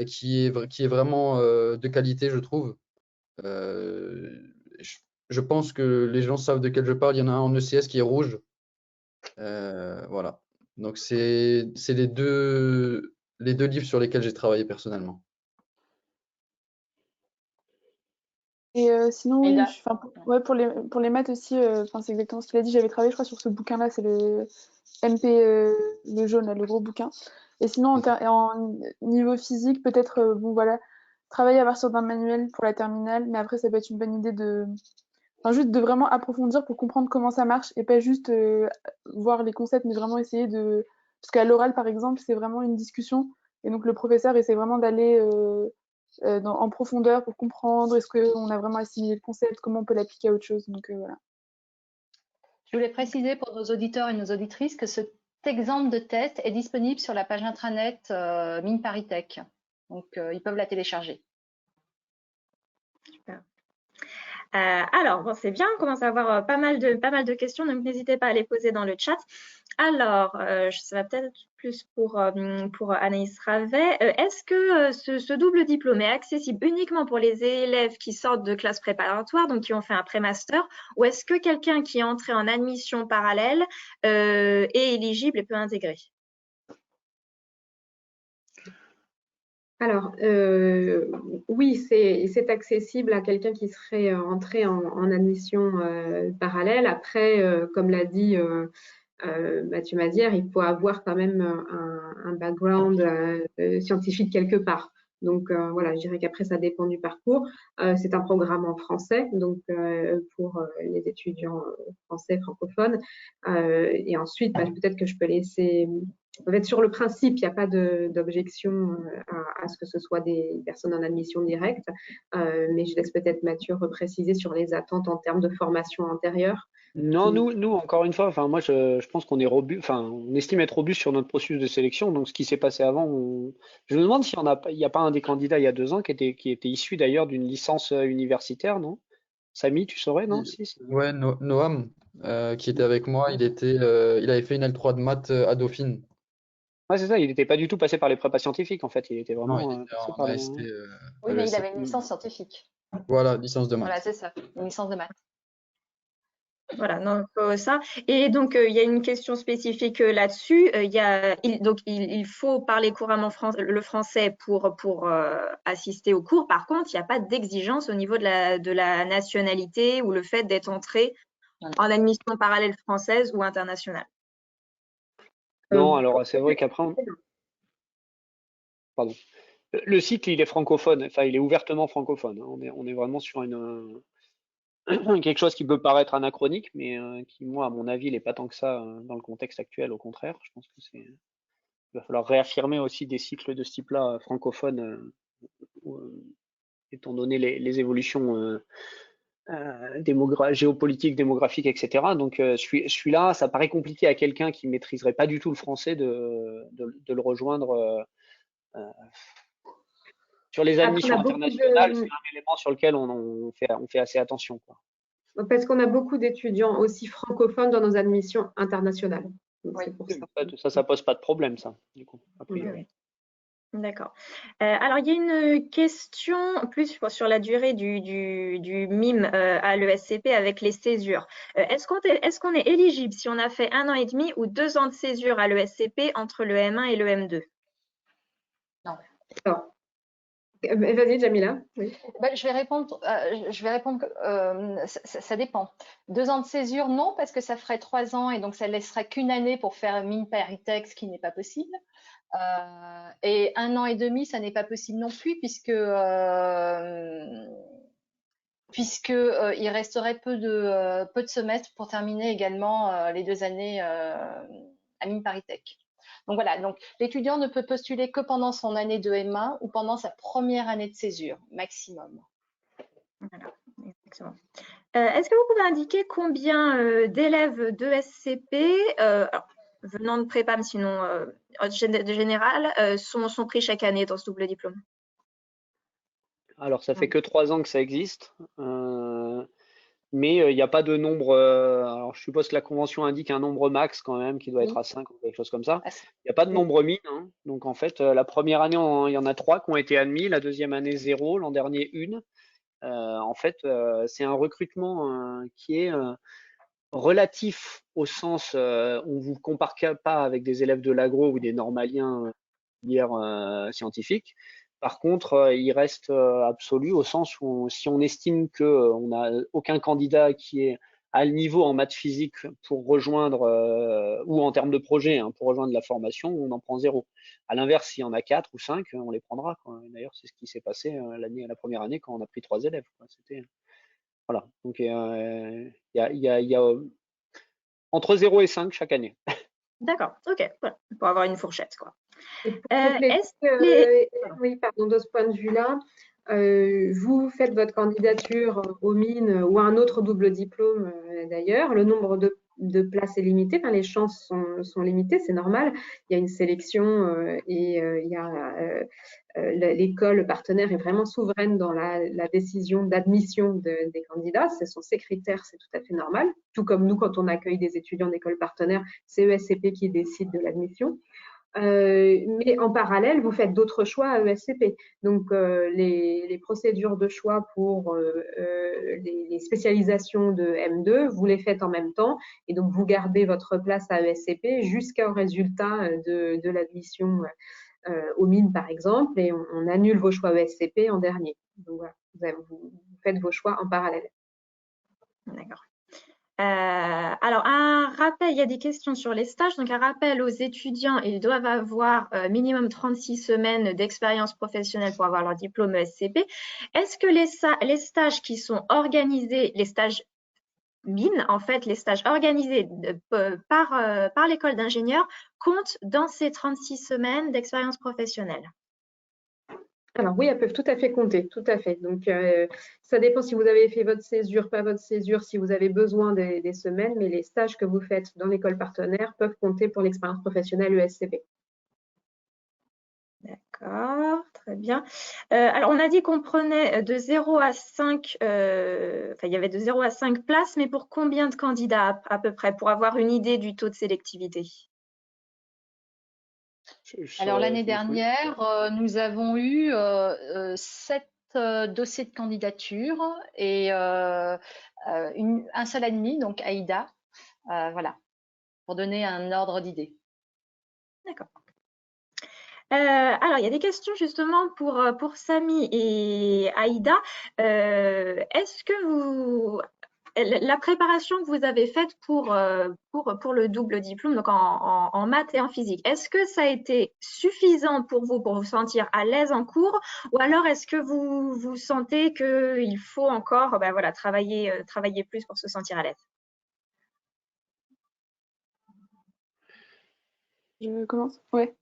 qui est vraiment de qualité, je trouve. Euh, je, je pense que les gens savent de quel je parle. Il y en a un en ECS qui est rouge. Voilà. Donc c'est les deux livres sur lesquels j'ai travaillé personnellement. Et sinon, oui, Aïda. ouais, pour les maths aussi, c'est exactement ce qu'il a dit. J'avais travaillé, je crois, sur ce bouquin-là, c'est le MP, le jaune, là, le gros bouquin. Et sinon, en niveau physique, peut-être, bon, voilà, travailler à partir d'un manuel pour la terminale, mais après, ça peut être une bonne idée juste de vraiment approfondir pour comprendre comment ça marche et pas juste voir les concepts, mais vraiment essayer de. Parce qu'à l'oral, par exemple, c'est vraiment une discussion. Et donc, le professeur essaie vraiment d'aller en profondeur pour comprendre est-ce qu'on a vraiment assimilé le concept, comment on peut l'appliquer à autre chose. Donc, voilà. Je voulais préciser pour nos auditeurs et nos auditrices que cet exemple de test est disponible sur la page intranet Mines Paris Tech. Donc, ils peuvent la télécharger. Super. Alors, bon, c'est bien, on commence à avoir pas mal de questions, donc n'hésitez pas à les poser dans le chat. Alors, ça va peut-être plus pour Anaïs Ravet. Est-ce que ce double diplôme est accessible uniquement pour les élèves qui sortent de classes préparatoires, donc qui ont fait un pré-master, ou est-ce que quelqu'un qui est entré en admission parallèle est éligible et peut intégrer? Alors, oui, c'est accessible à quelqu'un qui serait entré en admission parallèle. Après, comme l'a dit Mathieu Mazière, il faut avoir quand même un background scientifique quelque part. Donc voilà, je dirais qu'après, ça dépend du parcours. C'est un programme en français, donc pour les étudiants français francophones. Et ensuite, peut-être que je peux laisser... En fait, sur le principe, il n'y a pas d'objection à ce que ce soit des personnes en admission directe, mais je laisse peut-être Mathieu repréciser sur les attentes en termes de formation antérieure. Non, nous, encore une fois, enfin, moi, je pense qu'on est robuste, enfin, on estime être robuste sur notre processus de sélection. Donc, ce qui s'est passé avant, je me demande s'il n'y a pas un des candidats il y a 2 ans qui était issu d'ailleurs d'une licence universitaire, non? Samy, tu saurais, non? Si. Ouais, Noam, qui était avec moi, il avait fait une L3 de maths à Dauphine. Ouais, c'est ça, il n'était pas du tout passé par les prépas scientifiques, en fait. Il était Non, il vraiment était passé en par les. AST Oui, à mais il avait l'ESCP. une licence scientifique. Voilà, licence de Voilà, maths. c'est ça, une licence de maths. Voilà, donc ça. Et donc, il y a une question spécifique là-dessus. Il faut parler couramment le français pour assister aux cours. Par contre, il n'y a pas d'exigence au niveau de la nationalité ou le fait d'être entré en admission parallèle française ou internationale. Non, alors c'est vrai qu'après, pardon. Le cycle, il est francophone, enfin, il est ouvertement francophone, hein. On est vraiment sur quelque chose qui peut paraître anachronique, mais qui, moi, à mon avis, n'est pas tant que ça dans le contexte actuel. Au contraire, je pense que il va falloir réaffirmer aussi des cycles de ce type-là francophones, étant donné les évolutions géopolitiques, démographiques, etc. Donc, celui-là, ça paraît compliqué à quelqu'un qui maîtriserait pas du tout le français de le rejoindre. Sur les Après, on a admissions beaucoup internationales, c'est un élément sur lequel on fait assez attention, quoi. parce qu'on a beaucoup d'étudiants aussi francophones dans nos admissions internationales. Donc, Oui. c'est pour ça. Ça pose pas de problème, ça, du coup, a priori. Oui. D'accord. Alors, il y a une question plus sur la durée du MIM à l'ESCP avec les césures. Est-ce qu'on est éligible si on a fait 1 an et demi ou 2 ans de césure à l'ESCP entre le M1 et le M2? Non. Alors, vas-y, Jamila. Oui. Je vais répondre que ça dépend. 2 ans de césure, non, parce que ça ferait 3 ans et donc ça laisserait qu'une année pour faire mine Paritech, ce qui n'est pas possible. Et 1 an et demi, ça n'est pas possible non plus, puisque il resterait peu de semestres pour terminer également les 2 années à mine Paritech. Donc voilà, donc l'étudiant ne peut postuler que pendant son année de M1 ou pendant sa première année de césure, maximum. Voilà, exactement. Est-ce que vous pouvez indiquer combien d'élèves d'ESCP, venant de prépa, mais sinon de général, sont pris chaque année dans ce double diplôme? Alors, ça fait que 3 ans que ça existe, mais il n'y a pas de nombre. Alors, je suppose que la convention indique un nombre max quand même, qui doit être à 5 ou quelque chose comme ça. Il n'y a pas de nombre min, hein. Donc, en fait, la première année, il y en a 3 qui ont été admis, la deuxième année 0, l'an dernier 1. En fait, c'est un recrutement qui est relatif au sens, on ne vous compare pas avec des élèves de l'agro ou des normaliens scientifiques. Par contre, il reste absolu au sens où si on estime qu'on n'a aucun candidat qui est à le niveau en maths physique pour rejoindre, ou en termes de projet, hein, pour rejoindre la formation, on en prend 0. À l'inverse, s'il y en a 4 ou 5, on les prendra, quoi. D'ailleurs, c'est ce qui s'est passé la première année quand on a pris 3 élèves, quoi. Voilà. Donc, il y a entre 0 et 5 chaque année. D'accord, ok, voilà, pour avoir une fourchette, quoi. Et pour compléter, oui, pardon, de ce point de vue-là, vous faites votre candidature aux mines ou à un autre double diplôme d'ailleurs. Le nombre de places est limité, enfin, les chances sont limitées, c'est normal. Il y a une sélection et il y a l'école partenaire est vraiment souveraine dans la décision d'admission des candidats. Ce sont ses critères, c'est tout à fait normal. Tout comme nous, quand on accueille des étudiants d'école partenaire, c'est ESCP qui décide de l'admission. Mais en parallèle, vous faites d'autres choix à ESCP. Donc, les procédures de choix pour les spécialisations de M2, vous les faites en même temps. Et donc, vous gardez votre place à ESCP jusqu'au résultat de l'admission aux mines, par exemple, et on annule vos choix ESCP en dernier. Donc, voilà, vous faites vos choix en parallèle. D'accord. Alors, un rappel, il y a des questions sur les stages. Donc, un rappel aux étudiants, ils doivent avoir minimum 36 semaines d'expérience professionnelle pour avoir leur diplôme ESCP. Est-ce que les stages qui sont organisés, les stages mines, en fait, les stages organisés par l'école d'ingénieurs comptent dans ces 36 semaines d'expérience professionnelle? Alors oui, elles peuvent tout à fait compter, tout à fait. Donc, ça dépend si vous avez fait votre césure, pas votre césure, si vous avez besoin des semaines, mais les stages que vous faites dans l'école partenaire peuvent compter pour l'expérience professionnelle ESCP. D'accord, très bien. Alors, on a dit qu'on prenait de 0 à 5, enfin, il y avait de 0 à 5 places, mais pour combien de candidats à peu près, pour avoir une idée du taux de sélectivité? Alors l'année dernière, nous avons eu 7 dossiers de candidature et un seul admis, donc Aïda. Voilà, pour donner un ordre d'idée. D'accord. Alors, il y a des questions justement pour Samy et Aïda. Est-ce que la préparation que vous avez faite pour le double diplôme, donc en maths et en physique, est-ce que ça a été suffisant pour vous sentir à l'aise en cours, ou alors est-ce que vous sentez qu'il faut encore voilà, travailler plus pour se sentir à l'aise? Je commence? Ouais.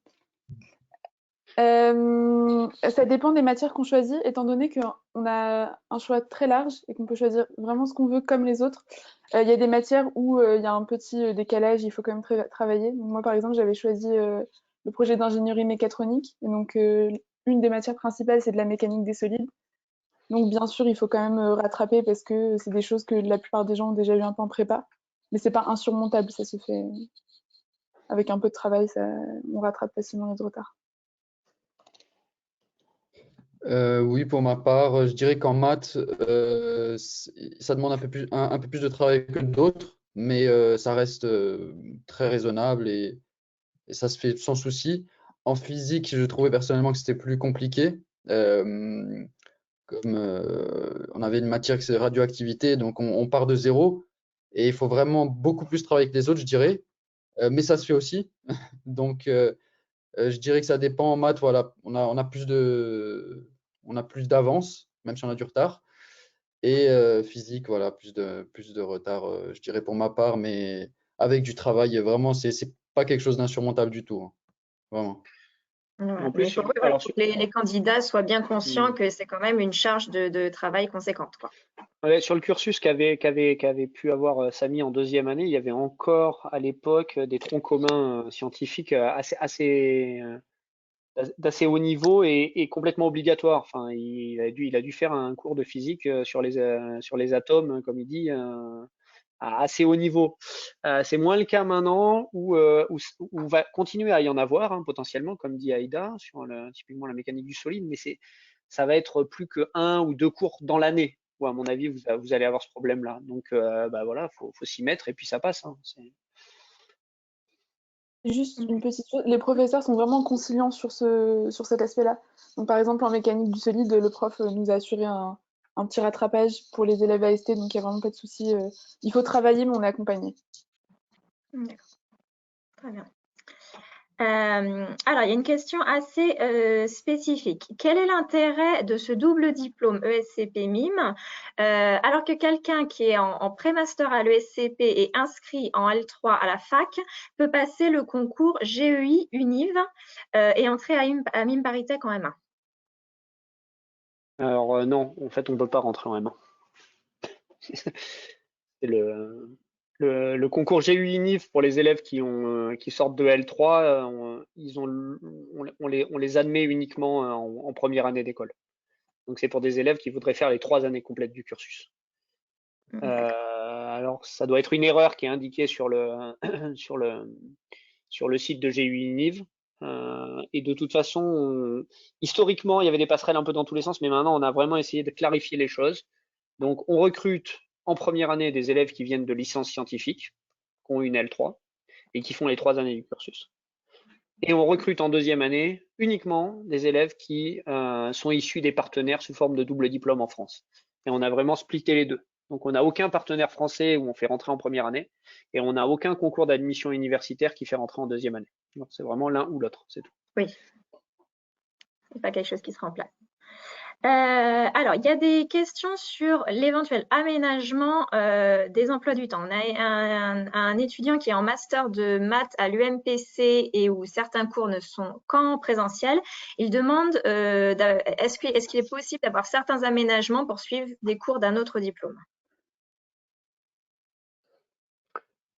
Ça dépend des matières qu'on choisit, étant donné qu'on a un choix très large et qu'on peut choisir vraiment ce qu'on veut comme les autres. Il y a des matières où il y a un petit décalage, il faut quand même travailler. Donc, moi, par exemple, j'avais choisi le projet d'ingénierie mécatronique. Et donc, une des matières principales, c'est de la mécanique des solides. Donc, bien sûr, il faut quand même rattraper parce que c'est des choses que la plupart des gens ont déjà eu un peu en prépa. Mais c'est pas insurmontable, ça se fait avec un peu de travail, on rattrape facilement notre retard. Oui, pour ma part, je dirais qu'en maths, ça demande un peu plus de travail que d'autres, mais ça reste très raisonnable et ça se fait sans souci. En physique, je trouvais personnellement que c'était plus compliqué. Comme on avait une matière qui c'est radioactivité, donc on part de zéro et il faut vraiment beaucoup plus travailler que les autres, je dirais. Mais ça se fait aussi. Donc, je dirais que ça dépend. En maths, voilà, on a plus d'avance, même si on a du retard. Et physique, voilà, plus de retard, je dirais pour ma part, mais avec du travail, vraiment, c'est pas quelque chose d'insurmontable du tout, hein, vraiment. Voilà. En plus, Mais il faut que les candidats soient bien conscients que c'est quand même une charge de travail conséquente, quoi. sur le cursus qu'avait pu avoir Samy en deuxième année, il y avait encore à l'époque des troncs communs scientifiques d'assez haut niveau et complètement obligatoires. Enfin, il a dû faire un cours de physique sur les atomes, comme il dit, à assez haut niveau. C'est moins le cas maintenant où va continuer à y en avoir potentiellement, comme dit Aïda, sur typiquement la mécanique du solide, mais ça va être plus que 1 ou 2 cours dans l'année. Où, à mon avis, vous allez avoir ce problème-là. Donc, voilà, faut s'y mettre et puis ça passe. Juste une petite chose, les professeurs sont vraiment conciliants sur cet aspect-là. Donc, par exemple, en mécanique du solide, le prof nous a assuré un petit rattrapage pour les élèves AST, donc il n'y a vraiment pas de souci. Il faut travailler, mais on est accompagné. D'accord. Très bien. Alors, il y a une question assez spécifique. Quel est l'intérêt de ce double diplôme ESCP-MIM alors que quelqu'un qui est en pré-master à l'ESCP et inscrit en L3 à la fac peut passer le concours GEI Univ et entrer à MIM ParisTech en M1? Alors, non, en fait, on ne peut pas rentrer en M1. C'est le concours GUI-NIF pour les élèves qui sortent de L3, on les admet uniquement en première année d'école. Donc c'est pour des élèves qui voudraient faire les 3 années complètes du cursus. Alors ça doit être une erreur qui est indiquée sur le sur le site de GUI-NIF. Et de toute façon, historiquement, il y avait des passerelles un peu dans tous les sens, mais maintenant on a vraiment essayé de clarifier les choses. Donc on recrute en première année des élèves qui viennent de licence scientifique, qui ont une L3 et qui font les 3 années du cursus. Et on recrute en deuxième année uniquement des élèves qui sont issus des partenaires sous forme de double diplôme en France. Et on a vraiment splitté les deux. Donc on n'a aucun partenaire français où on fait rentrer en première année et on n'a aucun concours d'admission universitaire qui fait rentrer en deuxième année. C'est vraiment l'un ou l'autre, c'est tout. Oui, c'est pas quelque chose qui se remplace. Alors, il y a des questions sur l'éventuel aménagement des emplois du temps. On a un étudiant qui est en master de maths à l'UMPC et où certains cours ne sont qu'en présentiel. Il demande est-ce qu'il est possible d'avoir certains aménagements pour suivre des cours d'un autre diplôme?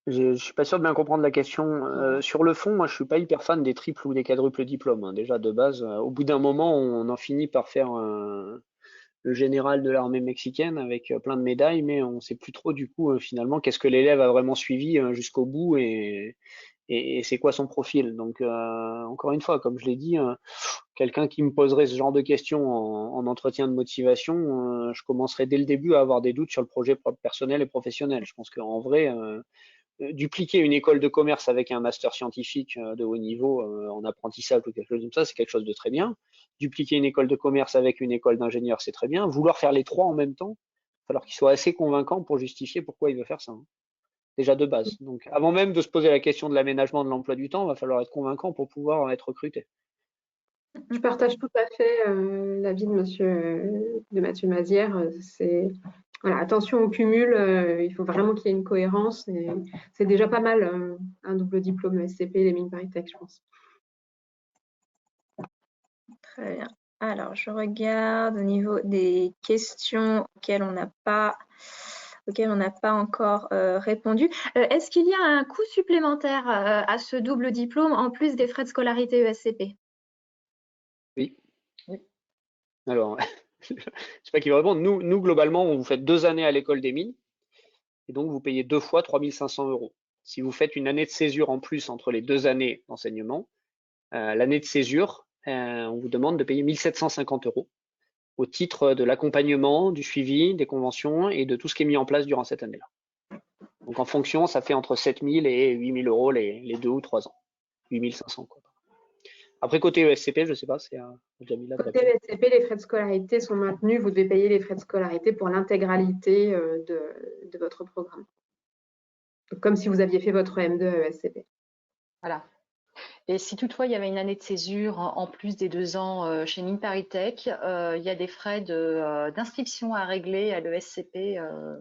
Je suis pas sûr de bien comprendre la question. Sur le fond, moi, je suis pas hyper fan des triples ou des quadruples diplômes, hein. Déjà, de base, au bout d'un moment, on en finit par faire le général de l'armée mexicaine avec plein de médailles, mais on sait plus trop du coup finalement qu'est-ce que l'élève a vraiment suivi jusqu'au bout et c'est quoi son profil. Donc encore une fois, comme je l'ai dit, quelqu'un qui me poserait ce genre de questions en entretien de motivation, je commencerai dès le début à avoir des doutes sur le projet personnel et professionnel. Je pense qu'en vrai, dupliquer une école de commerce avec un master scientifique de haut niveau en apprentissage ou quelque chose comme ça, c'est quelque chose de très bien. Dupliquer une école de commerce avec une école d'ingénieur, c'est très bien. Vouloir faire les 3 en même temps, il va falloir qu'il soit assez convaincant pour justifier pourquoi il veut faire ça, hein. Déjà de base. Donc avant même de se poser la question de l'aménagement de l'emploi du temps, il va falloir être convaincant pour pouvoir être recruté. Je partage tout à fait l'avis de Mathieu Mazière. Voilà, attention au cumul, il faut vraiment qu'il y ait une cohérence. Et c'est déjà pas mal un double diplôme SCP, les mines ParisTech, je pense. Très bien. Alors, je regarde au niveau des questions auxquelles on n'a pas encore répondu. Est-ce qu'il y a un coût supplémentaire à ce double diplôme en plus des frais de scolarité ESCP? Oui. Alors, je ne sais pas qui va répondre. Nous, globalement, vous faites 2 années à l'école des mines et donc vous payez 2 fois 3 500 €. Si vous faites une année de césure en plus entre les 2 années d'enseignement, l'année de césure, on vous demande de payer 1 750 € au titre de l'accompagnement, du suivi, des conventions et de tout ce qui est mis en place durant cette année-là. Donc en fonction, ça fait entre 7 000 et 8 000 € les 2 ou 3 ans. 8 500 quoi. Après, côté ESCP, je ne sais pas, c'est Jamila de Côté répondre. ESCP, les frais de scolarité sont maintenus. Vous devez payer les frais de scolarité pour l'intégralité de votre programme. Comme si vous aviez fait votre M2 à ESCP. Voilà. Et si toutefois il y avait une année de césure en plus des 2 ans chez Mines ParisTech, il y a des frais d'inscription à régler à l'ESCP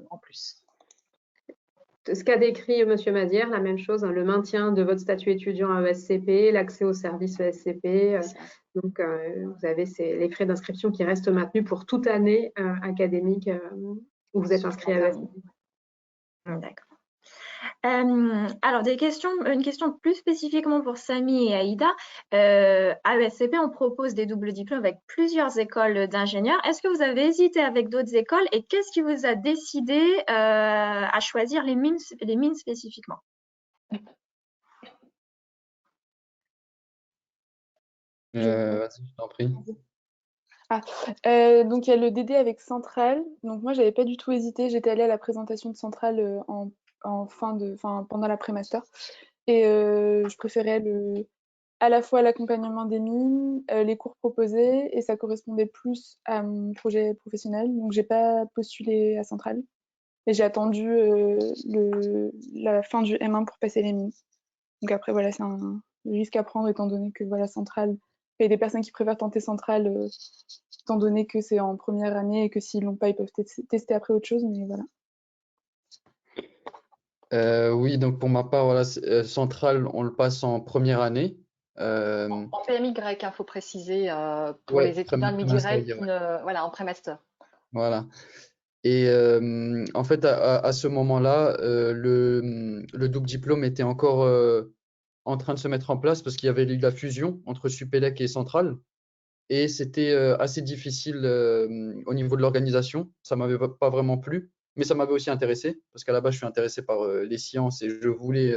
en plus. Ce qu'a décrit M. Mazière, la même chose, hein, le maintien de votre statut étudiant à ESCP, l'accès aux services ESCP. Donc, vous avez les frais d'inscription qui restent maintenus pour toute année académique où vous êtes inscrit à ESCP. D'accord. Alors, une question plus spécifiquement pour Samy et Aïda. À ESCP, on propose des doubles diplômes avec plusieurs écoles d'ingénieurs. Est-ce que vous avez hésité avec d'autres écoles et qu'est-ce qui vous a décidé à choisir les mines spécifiquement? Vas-y, je t'en prie. Donc il y a le DD avec Centrale. Donc moi, j'avais pas du tout hésité. J'étais allée à la présentation de Centrale pendant l'après-master. Et je préférais à la fois l'accompagnement des mines, les cours proposés, et ça correspondait plus à mon projet professionnel. Donc j'ai pas postulé à Centrale. Et j'ai attendu la fin du M1 pour passer les mines. Donc après, voilà, c'est un risque à prendre étant donné que voilà, Centrale, il y a des personnes qui préfèrent tenter Centrale étant donné que c'est en première année et que s'ils l'ont pas, ils peuvent tester après autre chose, mais voilà. Oui, donc pour ma part, voilà, Centrale, on le passe en première année. En PMY, il faut préciser pour Ouais, les étudiants de Midi prémaster, Rep, voilà, en pré-master. Voilà. Et en fait, à ce moment-là, le double diplôme était encore en train de se mettre en place parce qu'il y avait eu la fusion entre Supélec et Centrale. Et c'était assez difficile au niveau de l'organisation. Ça m'avait pas vraiment plu, mais ça m'avait aussi intéressé parce qu'à la base, je suis intéressé par les sciences et je voulais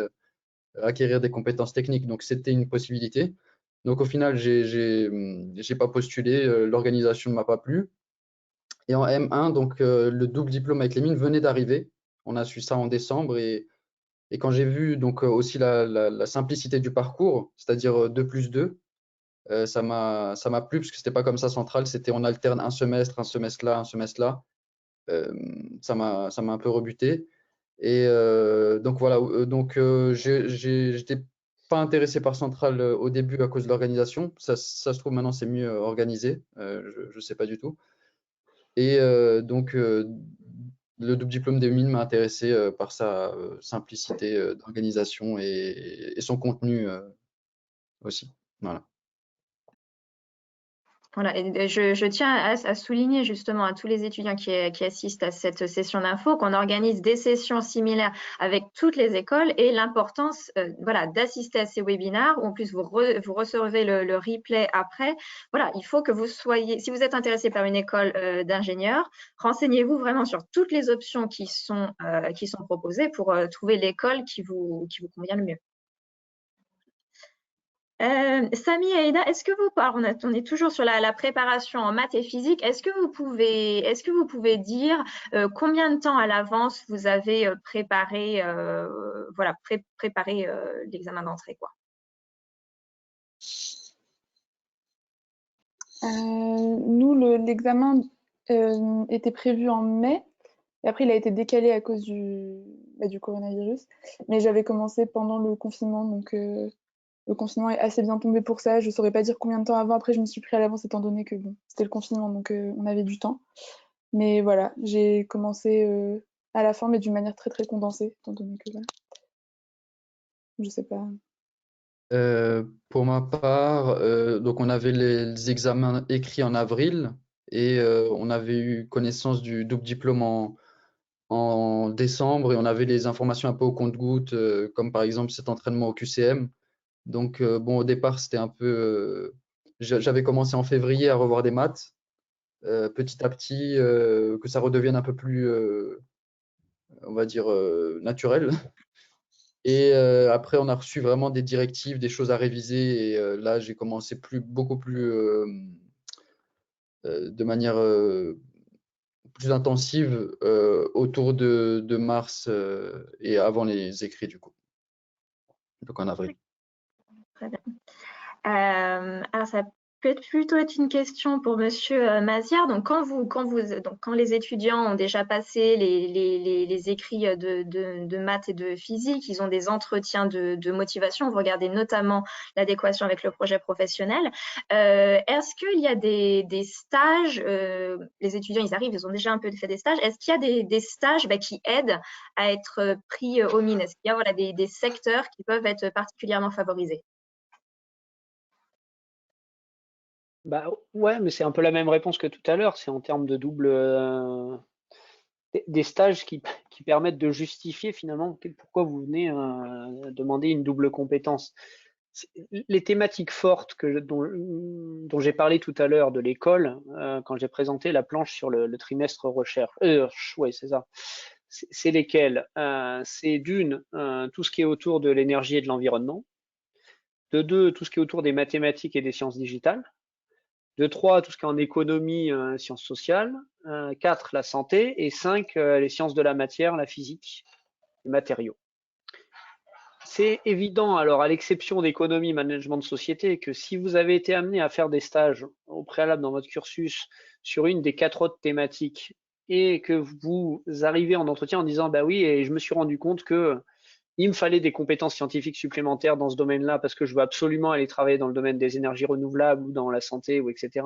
acquérir des compétences techniques. Donc, c'était une possibilité. Donc, au final, j'ai pas postulé. L'organisation ne m'a pas plu. Et en M1, donc le double diplôme avec les mines venait d'arriver. On a su ça en décembre et quand j'ai vu donc aussi la simplicité du parcours, c'est-à-dire 2 plus 2, ça m'a plu parce que c'était pas comme ça central, c'était on alterne un semestre là, un semestre là. Euh, ça m'a un peu rebuté. Et donc voilà, j'étais pas intéressé par central au début à cause de l'organisation. Ça se trouve maintenant c'est mieux organisé, je sais pas du tout. Et le double diplôme des mines m'a intéressé par sa simplicité d'organisation et son contenu aussi. Voilà. Voilà, et je tiens à souligner justement à tous les étudiants qui assistent à cette session d'info qu'on organise des sessions similaires avec toutes les écoles et l'importance voilà, d'assister à ces webinaires où en plus vous recevez le replay après. Voilà, il faut que vous soyez, si vous êtes intéressé par une école d'ingénieurs, renseignez-vous vraiment sur toutes les options qui sont proposées pour trouver l'école qui vous convient le mieux. Samy et Aïda, est-ce que on est toujours sur la préparation en maths et physique, est-ce que vous pouvez dire combien de temps à l'avance vous avez préparé, voilà, préparé l'examen d'entrée, quoi? Nous, l'examen était prévu en mai, et après il a été décalé à cause du coronavirus. Mais j'avais commencé pendant le confinement, donc le confinement est assez bien tombé pour ça. Je saurais pas dire combien de temps avant. Après, je me suis pris à l'avance étant donné que bon, c'était le confinement, donc on avait du temps. Mais voilà, j'ai commencé à la fin, mais d'une manière très très condensée, étant donné que voilà, je sais pas. Pour ma part, donc on avait les examens écrits en avril et on avait eu connaissance du double diplôme en décembre et on avait les informations un peu au compte-gouttes, comme par exemple cet entraînement au QCM. Donc bon, au départ, c'était un peu, j'avais commencé en février à revoir des maths, petit à petit, que ça redevienne un peu plus, on va dire, naturel. Et après, on a reçu vraiment des directives, des choses à réviser. Et là, j'ai commencé beaucoup plus de manière plus intensive autour de mars et avant les écrits, du coup. Donc en avril. Très bien. Alors, ça peut plutôt être une question pour Monsieur Mazière. Donc, quand les étudiants ont déjà passé les écrits de maths et de physique, ils ont des entretiens de motivation. Vous regardez notamment l'adéquation avec le projet professionnel. Est-ce qu'il y a des stages, les étudiants, ils arrivent, ils ont déjà un peu fait des stages. Est-ce qu'il y a des stages qui aident à être pris aux mines? Est-ce qu'il y a voilà, des secteurs qui peuvent être particulièrement favorisés? Bah ouais, mais c'est un peu la même réponse que tout à l'heure. C'est en termes de double des stages qui permettent de justifier finalement pourquoi vous venez demander une double compétence. Les thématiques fortes dont j'ai parlé tout à l'heure de l'école, quand j'ai présenté la planche sur le trimestre recherche, ouais, c'est ça. C'est lesquelles? C'est d'une, tout ce qui est autour de l'énergie et de l'environnement. De deux, tout ce qui est autour des mathématiques et des sciences digitales. De 3, tout ce qui est en économie, sciences sociales. 4, la santé. Et 5, les sciences de la matière, la physique, les matériaux. C'est évident, alors à l'exception d'économie, management de société, que si vous avez été amené à faire des stages au préalable dans votre cursus sur une des 4 autres thématiques et que vous arrivez en entretien en disant bah oui, et je me suis rendu compte que il me fallait des compétences scientifiques supplémentaires dans ce domaine-là parce que je veux absolument aller travailler dans le domaine des énergies renouvelables ou dans la santé ou etc.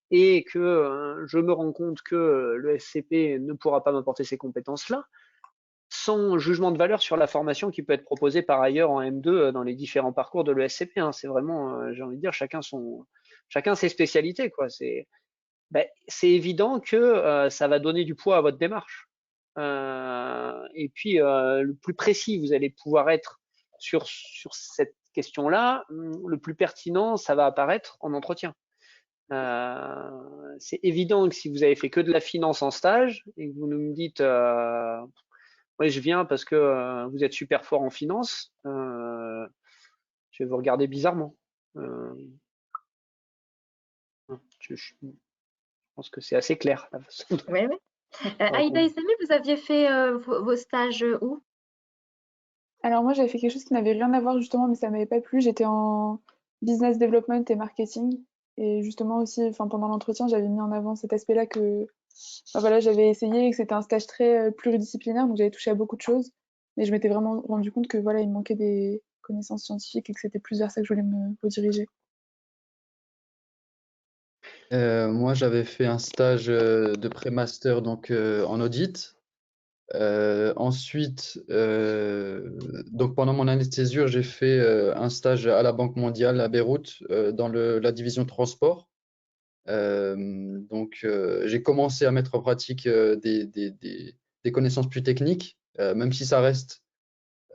Et que je me rends compte que le SCP ne pourra pas m'apporter ces compétences-là, sans jugement de valeur sur la formation qui peut être proposée par ailleurs en M2 dans les différents parcours de l'ESCP. Hein. C'est vraiment, j'ai envie de dire, chacun ses spécialités, quoi. ben, c'est évident que ça va donner du poids à votre démarche. Et puis, le plus précis vous allez pouvoir être sur cette question-là, le plus pertinent, ça va apparaître en entretien. C'est évident que si vous avez fait que de la finance en stage et que vous me dites oui, je viens parce que vous êtes super fort en finance, je vais vous regarder bizarrement. Je pense que c'est assez clair. La façon de Oui, oui. Aïda et répondre. Samy, vous aviez fait vos stages où? Alors moi, j'avais fait quelque chose qui n'avait rien à voir justement, mais ça m'avait pas plu. J'étais en business development et marketing. Et justement aussi, enfin, pendant l'entretien, j'avais mis en avant cet aspect-là que enfin, voilà, j'avais essayé et que c'était un stage très pluridisciplinaire, donc j'avais touché à beaucoup de choses. Mais je m'étais vraiment rendu compte que voilà, il me manquait des connaissances scientifiques et que c'était plus vers ça que je voulais me rediriger. Moi, j'avais fait un stage de pré-master donc en audit. Ensuite, donc pendant mon année de césure, j'ai fait un stage à la Banque mondiale à Beyrouth dans la division transport. Donc, j'ai commencé à mettre en pratique des connaissances plus techniques, même si ça reste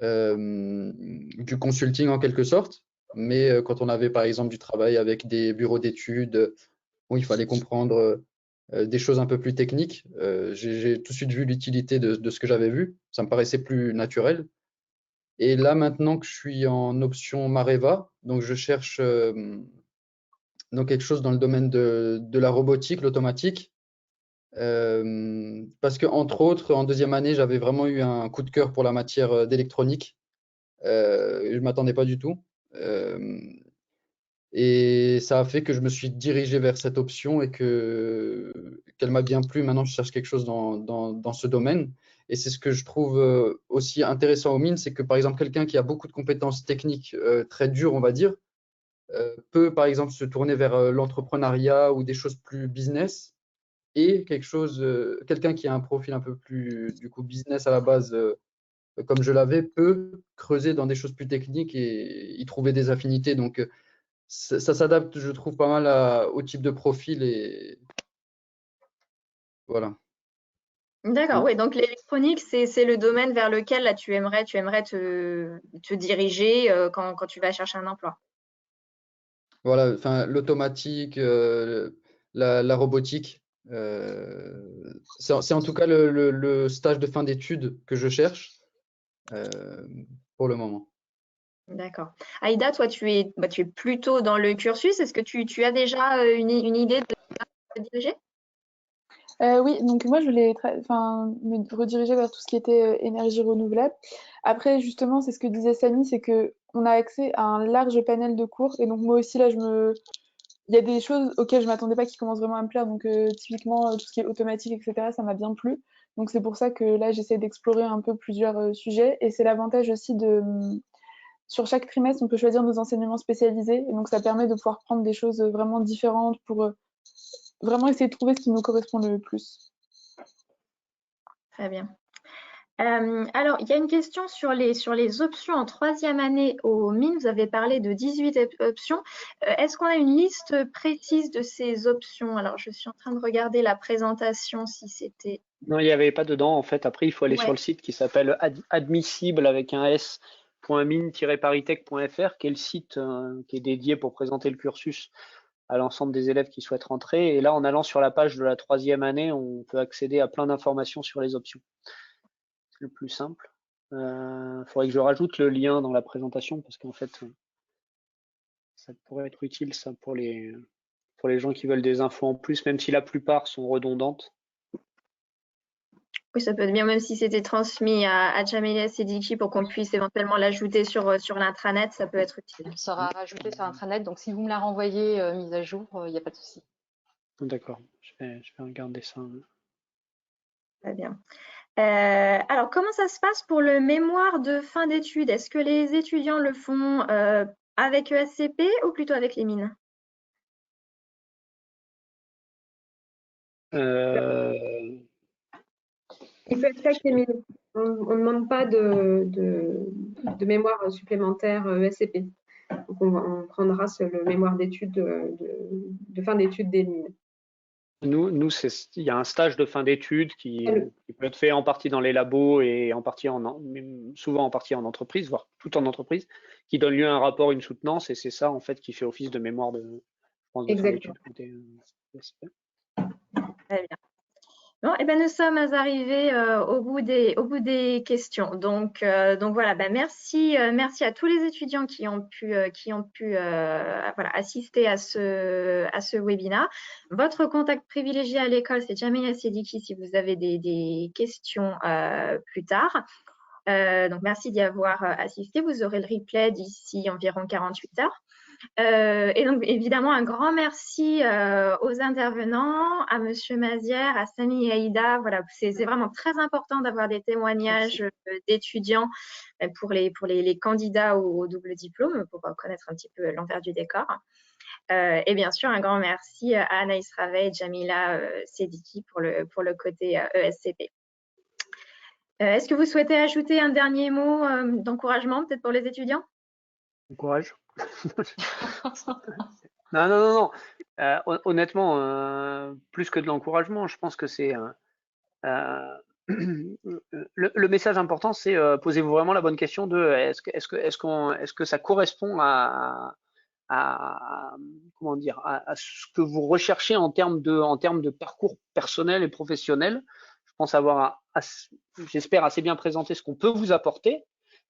du consulting en quelque sorte. Mais quand on avait par exemple du travail avec des bureaux d'études où il fallait comprendre des choses un peu plus techniques, j'ai tout de suite vu l'utilité de ce que j'avais vu. Ça me paraissait plus naturel. Et là, maintenant que je suis en option Mareva, donc je cherche donc quelque chose dans le domaine de la robotique, l'automatique. Parce que, entre autres, en deuxième année, j'avais vraiment eu un coup de cœur pour la matière d'électronique. Je ne m'attendais pas du tout. Euh, et ça a fait que je me suis dirigé vers cette option et qu'elle m'a bien plu. Maintenant, je cherche quelque chose dans ce domaine. Et c'est ce que je trouve aussi intéressant aux mines, c'est que par exemple, quelqu'un qui a beaucoup de compétences techniques très dures, on va dire, peut par exemple se tourner vers l'entrepreneuriat ou des choses plus business. Et quelqu'un qui a un profil un peu plus du coup business à la base, comme je l'avais, peut creuser dans des choses plus techniques et y trouver des affinités. Donc, ça s'adapte, je trouve, pas mal au type de profil et voilà. D'accord, Et oui, donc l'électronique, c'est le domaine vers lequel là, tu aimerais te diriger quand tu vas chercher un emploi. voilà, enfin, l'automatique, la robotique, c'est en tout cas le stage de fin d'études que je cherche euh, pour le moment. D'accord. Aïda, toi, tu es plutôt dans le cursus. Est-ce que tu as déjà une idée de te diriger? Oui, donc moi je voulais enfin, me rediriger vers tout ce qui était énergie renouvelable. Après, justement, c'est ce que disait Samy, c'est que on a accès à un large panel de cours. Et donc moi aussi, là, il y a des choses auxquelles je m'attendais pas qui commencent vraiment à me plaire. Donc typiquement, tout ce qui est automatique, etc., ça m'a bien plu. Donc c'est pour ça que là, j'essaie d'explorer un peu plusieurs sujets. Et c'est l'avantage aussi sur chaque trimestre, on peut choisir nos enseignements spécialisés. Et donc ça permet de pouvoir prendre des choses vraiment différentes pour vraiment essayer de trouver ce qui nous correspond le plus. Très bien. Alors, il y a une question sur les options en troisième année aux mines. Vous avez parlé de 18 options. Est-ce qu'on a une liste précise de ces options? Alors, je suis en train de regarder la présentation si c'était. Non, il n'y avait pas dedans. En fait, après, il faut aller sur Ouais, le site qui s'appelle admissible avec un s.mine-paritech.fr, qui est le site qui est dédié pour présenter le cursus à l'ensemble des élèves qui souhaitent rentrer. Et là, en allant sur la page de la troisième année, on peut accéder à plein d'informations sur les options. C'est le plus simple. Faudrait que je rajoute le lien dans la présentation parce qu'en fait, ça pourrait être utile ça pour les gens qui veulent des infos en plus, même si la plupart sont redondantes. oui, ça peut être bien, même si c'était transmis à Jamelia Sediki pour qu'on puisse éventuellement l'ajouter sur l'intranet, ça peut être utile. Elle sera rajoutée sur intranet, donc si vous me la renvoyez mise à jour, il n'y a pas de souci. D'accord, je vais regarder ça. Très bien. Alors, comment ça se passe pour le mémoire de fin d'études? Est-ce que les étudiants le font avec ESCP ou plutôt avec les mines? Euh, Il peut être fait avec les mines. On ne demande pas de mémoire supplémentaire SCP. Donc on prendra le mémoire d'études de fin d'études des mines. Nous, il y a un stage de fin d'études qui peut être fait en partie dans les labos et souvent en partie en entreprise, voire tout en entreprise, qui donne lieu à un rapport, une soutenance, et c'est ça en fait qui fait office de mémoire je pense, de fin Exactement. d'études. Très bien. Bon, et ben nous sommes arrivés au bout des questions. Donc voilà, merci à tous les étudiants qui ont pu voilà, assister à ce webinaire. Votre contact privilégié à l'école, c'est Jamila Sediki si vous avez des questions plus tard. Donc merci d'y avoir assisté. Vous aurez le replay d'ici environ 48 heures. Et donc, évidemment, un grand merci aux intervenants, à Monsieur Mazière, à Samy et Aïda. Voilà, c'est vraiment très important d'avoir des témoignages d'étudiants pour les candidats au double diplôme, pour connaître un petit peu l'envers du décor. Et bien sûr, un grand merci à Anaïs Ravet et Jamila Sediki pour le côté ESCP. Est-ce que vous souhaitez ajouter un dernier mot d'encouragement, peut-être pour les étudiants? Bon courage. Non. Honnêtement, plus que de l'encouragement, je pense que c'est le message important, c'est posez-vous vraiment la bonne question de est-ce que ça correspond comment dire à ce que vous recherchez en termes de parcours personnel et professionnel. Je pense avoir j'espère assez bien présenté ce qu'on peut vous apporter.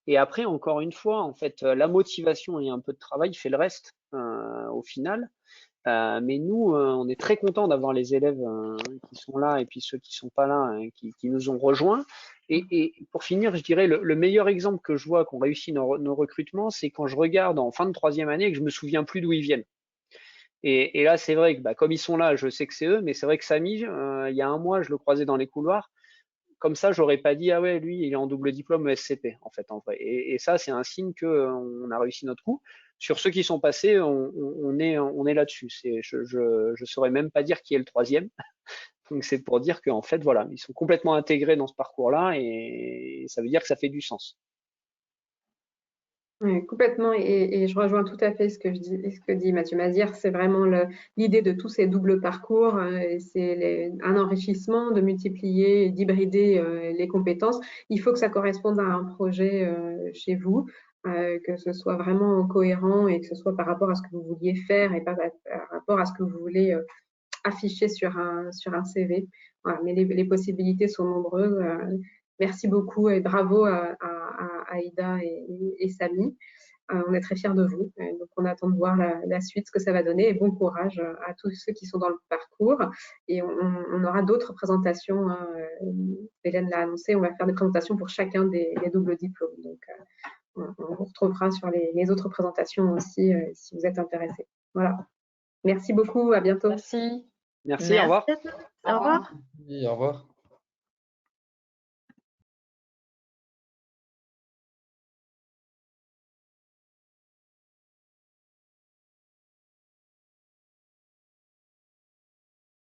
Et après, encore une fois, en fait, la motivation et un peu de travail fait le reste au final. Mais nous, on est très contents d'avoir les élèves qui sont là et puis ceux qui sont pas là, qui nous ont rejoints. Et pour finir, je dirais le meilleur exemple que je vois qu'on réussit nos recrutements, c'est quand je regarde en fin de troisième année et que je me souviens plus d'où ils viennent. Et là, c'est vrai que comme ils sont là, je sais que c'est eux, mais c'est vrai que Samy, il y a un mois, je le croisais dans les couloirs. Comme ça, j'aurais pas dit ah ouais, lui, il est en double diplôme SCP en fait en vrai. Et ça, c'est un signe que on a réussi notre coup. Sur ceux qui sont passés, on est là-dessus. Je saurais même pas dire qui est le troisième. Donc c'est pour dire qu'en fait voilà, ils sont complètement intégrés dans ce parcours-là et ça veut dire que ça fait du sens. Oui, complètement, et je rejoins tout à fait ce que dit Mathieu Mazière. C'est vraiment l'idée de tous ces doubles parcours, et c'est un enrichissement, de multiplier et d'hybrider les compétences. Il faut que ça corresponde à un projet chez vous, que ce soit vraiment cohérent et que ce soit par rapport à ce que vous vouliez faire et pas par rapport à ce que vous voulez afficher sur un CV. Voilà, mais les possibilités sont nombreuses. Merci beaucoup et bravo à Aïda et Samy. On est très fiers de vous. Donc, on attend de voir la suite, ce que ça va donner. Et bon courage à tous ceux qui sont dans le parcours. Et on aura d'autres présentations. Hélène l'a annoncé, on va faire des présentations pour chacun des doubles diplômes. Donc, on vous retrouvera sur les autres présentations aussi si vous êtes intéressés. Voilà. Merci beaucoup. À bientôt. Merci. Merci, au revoir. Au revoir. Oui, au revoir.